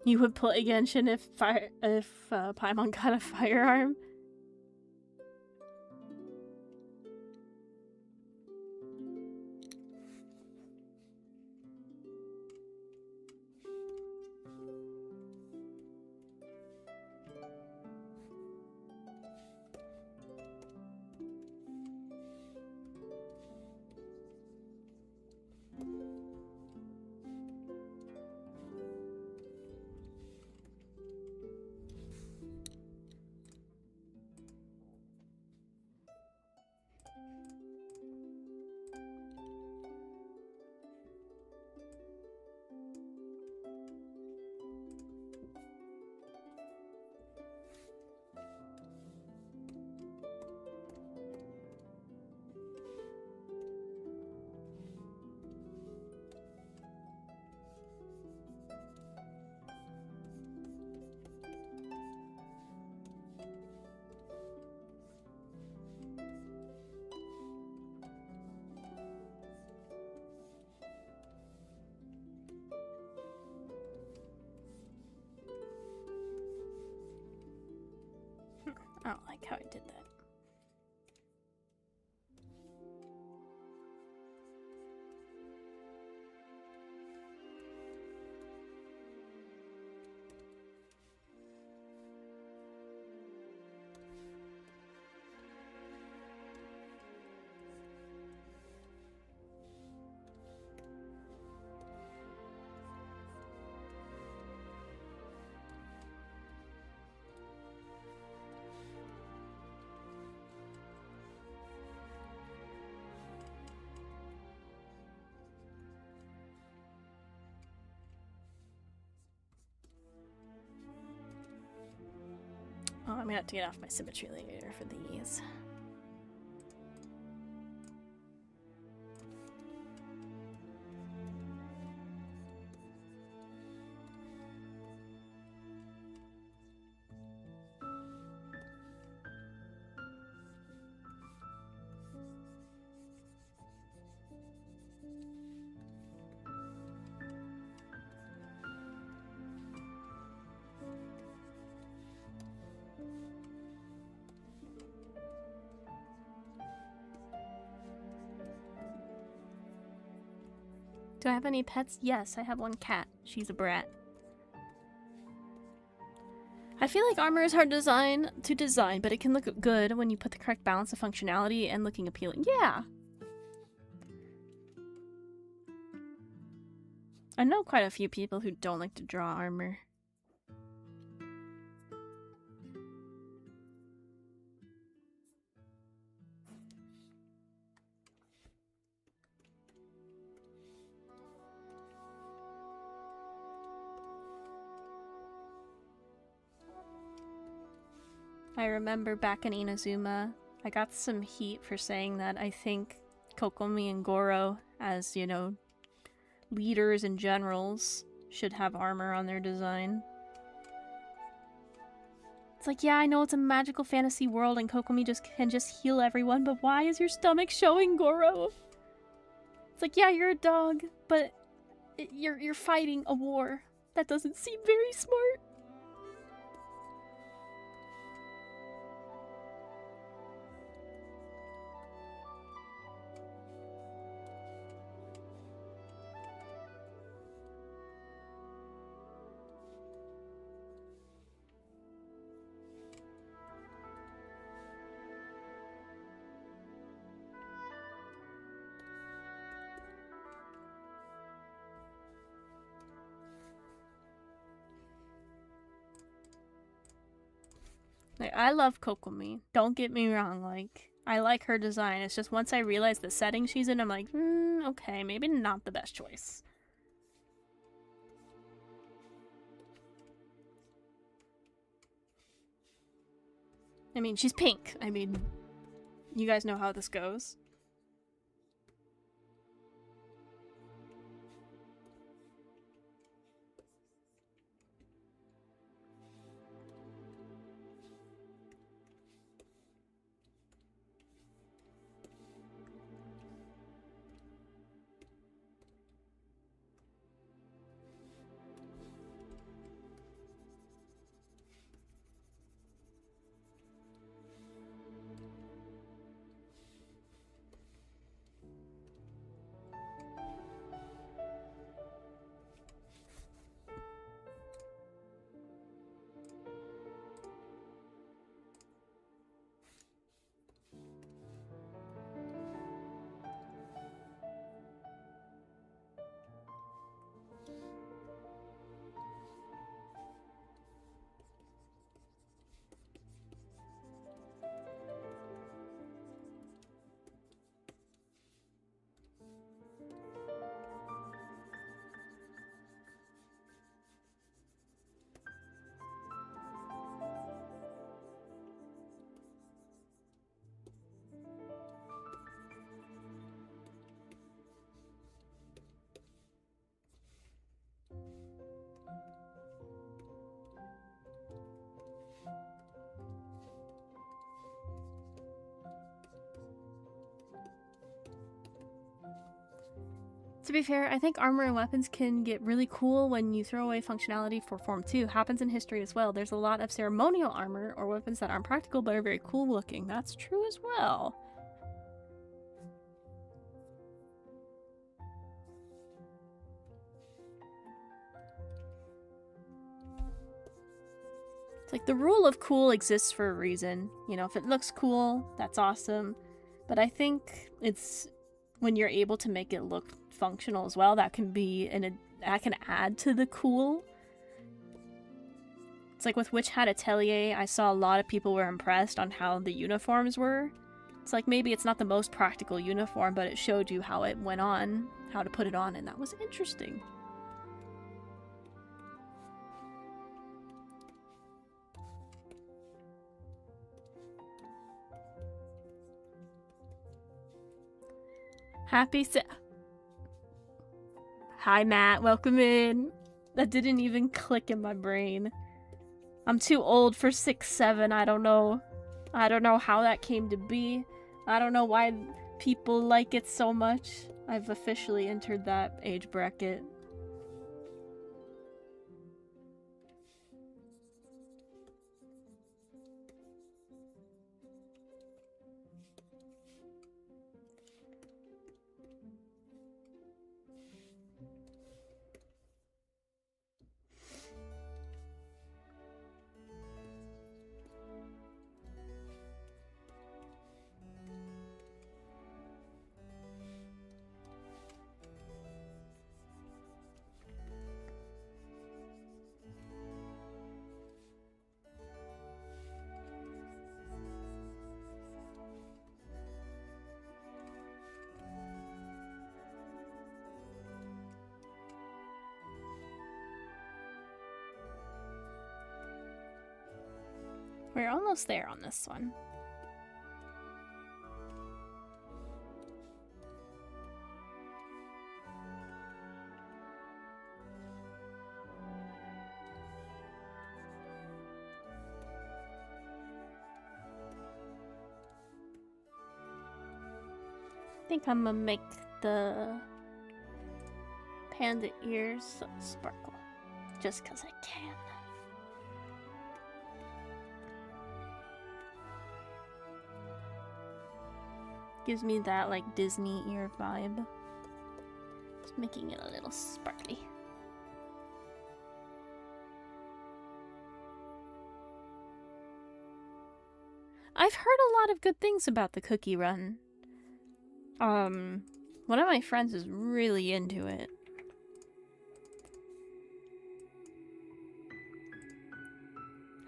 You would play Genshin if Paimon got a firearm? I don't like how I did that. Oh, I'm gonna have to get off my symmetry later for these. Do I have any pets? Yes, I have one cat. She's a brat. I feel like armor is hard to design, but it can look good when you put the correct balance of functionality and looking appealing. Yeah! I know quite a few people who don't like to draw armor. I remember back in Inazuma, I got some heat for saying that I think Kokomi and Goro, as, you know, leaders and generals, should have armor on their design. It's like, yeah, I know it's a magical fantasy world and Kokomi can just heal everyone, but why is your stomach showing, Goro? It's like, yeah, you're a dog, but you're fighting a war. That doesn't seem very smart. Like, I love Kokomi. Don't get me wrong. Like, I like her design. It's just once I realize the setting she's in, I'm like, okay, maybe not the best choice. I mean, she's pink. I mean, you guys know how this goes. To be fair, I think armor and weapons can get really cool when you throw away functionality for Form 2. Happens in history as well. There's a lot of ceremonial armor or weapons that aren't practical but are very cool looking. That's true as well. It's like the rule of cool exists for a reason. You know, if it looks cool, that's awesome. But I think it's when you're able to make it look functional as well, that can be that can add to the cool. It's like with Witch Hat Atelier, I saw a lot of people were impressed on how the uniforms were. It's like maybe it's not the most practical uniform, but it showed you how it went on, how to put it on, and that was interesting. Hi, Matt. Welcome in. That didn't even click in my brain. I'm too old for 6'7". I don't know. I don't know how that came to be. I don't know why people like it so much. I've officially entered that age bracket. We're almost there on this one. think I'm gonna make the panda ears sparkle. Just because I can. Gives me that, like, Disney ear vibe. Just making it a little sparkly. I've heard a lot of good things about the cookie run. One of my friends is really into it.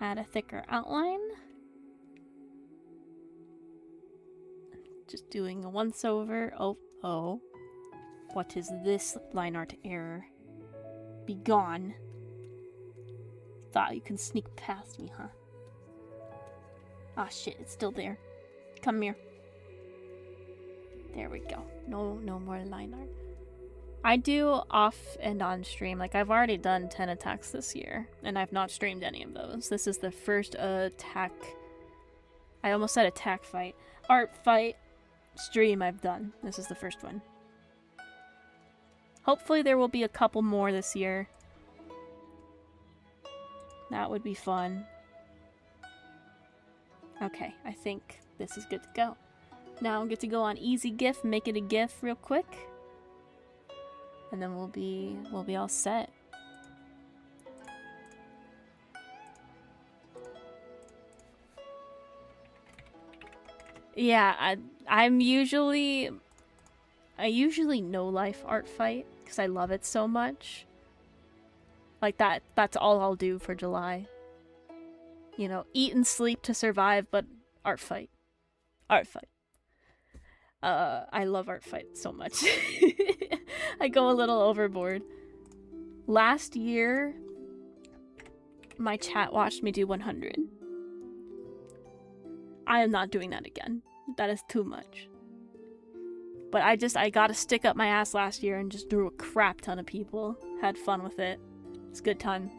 Add a thicker outline. Just doing a once over. Oh. What is this line art error? Be gone. Thought you can sneak past me, huh? Ah, shit, it's still there. Come here. There we go. No more line art. I do off and on stream. Like, I've already done 10 attacks this year, and I've not streamed any of those. This is the first attack. I almost said attack fight. Art fight stream I've done. This is the first one. Hopefully there will be a couple more this year. That would be fun. Okay, I think this is good to go. Now I'll get to go on easy GIF, make it a GIF real quick. And then we'll be all set. Yeah, I usually no life art fight because I love it so much. Like that's all I'll do for July. You know, eat and sleep to survive, but art fight. Art fight. I love art fight so much. I go a little overboard. Last year, my chat watched me do 100. I am not doing that again. That is too much. But I got to stick up my ass last year and just drew a crap ton of people. Had fun with it. It's a good time.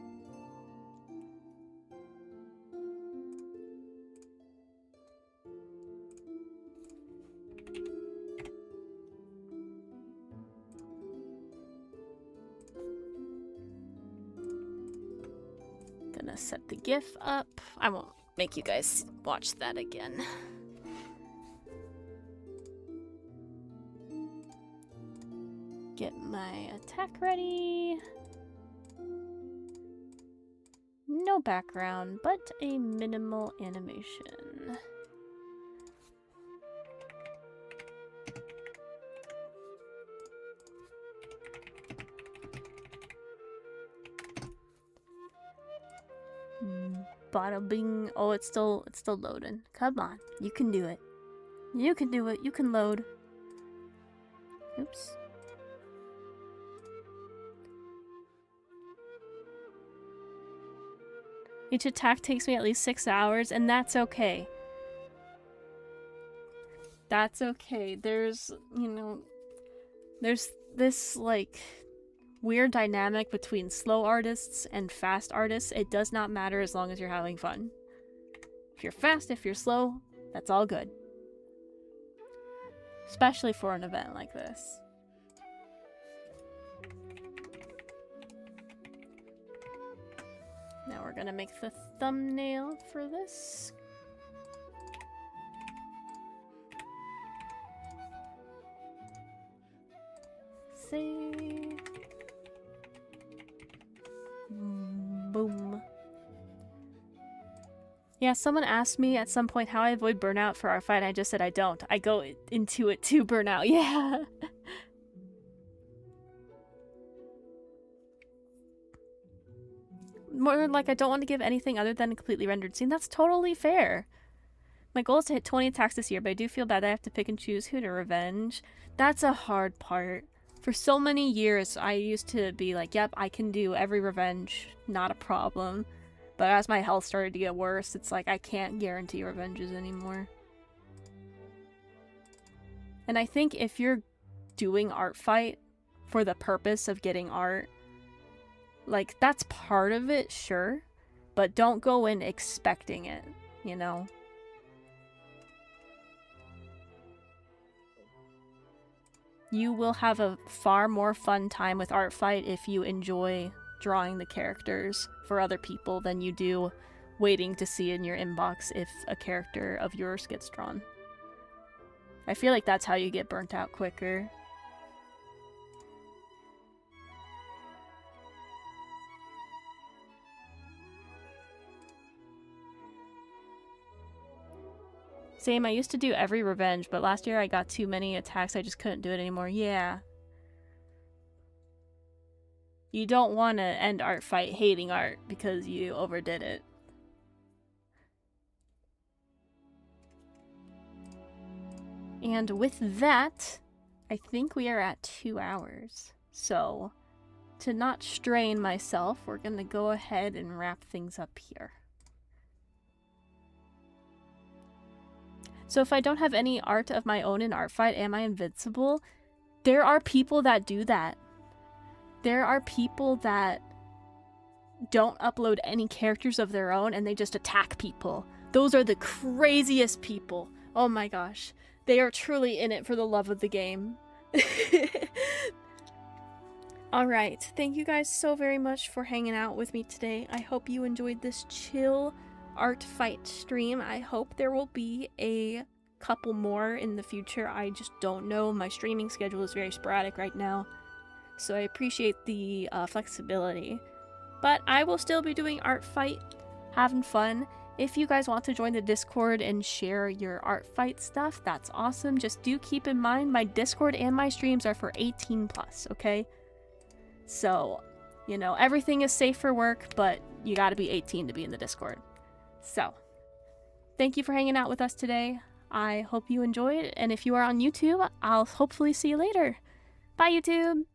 Gonna set the GIF up. I won't make you guys watch that again. Get my attack ready. No background, but a minimal animation. Bada bing. Oh, it's still loading. Come on. You can do it. You can do it. You can load. Oops. Each attack takes me at least 6 hours, and that's okay. That's okay. There's, you know, there's this, like, weird dynamic between slow artists and fast artists. It does not matter as long as you're having fun. If you're fast, if you're slow, that's all good. Especially for an event like this. Now we're gonna make the thumbnail for this. Save. Boom. Yeah, someone asked me at some point how I avoid burnout for our fight, and I just said I don't. I go into it to burnout. Yeah. More like I don't want to give anything other than a completely rendered scene. That's totally fair. My goal is to hit 20 attacks this year, but I do feel bad that I have to pick and choose who to revenge. That's a hard part. For so many years, I used to be like, yep, I can do every revenge, not a problem. But as my health started to get worse, it's like I can't guarantee revenges anymore. And I think if you're doing art fight for the purpose of getting art, like, that's part of it, sure. But don't go in expecting it, you know? You will have a far more fun time with Art Fight if you enjoy drawing the characters for other people than you do waiting to see in your inbox if a character of yours gets drawn. I feel like that's how you get burnt out quicker. Same, I used to do every revenge, but last year I got too many attacks, I just couldn't do it anymore. Yeah. You don't want to end Art Fight hating art because you overdid it. And with that, I think we are at 2 hours. So, to not strain myself, we're going to go ahead and wrap things up here. So if I don't have any art of my own in Art Fight, am I invincible? There are people that do that. There are people that don't upload any characters of their own and they just attack people. Those are the craziest people. Oh my gosh. They are truly in it for the love of the game. Alright, thank you guys so very much for hanging out with me today. I hope you enjoyed this chill Art Fight stream. I hope there will be a couple more in the future. I just don't know. My streaming schedule is very sporadic right now, so I appreciate the flexibility. But I will still be doing Art Fight, having fun. If you guys want to join the Discord and share your Art Fight stuff, that's awesome. Just do keep in mind my Discord and my streams are for 18 plus, okay? So, you know, everything is safe for work, but you gotta be 18 to be in the Discord. So, thank you for hanging out with us today. I hope you enjoyed, and if you are on YouTube, I'll hopefully see you later. Bye, YouTube!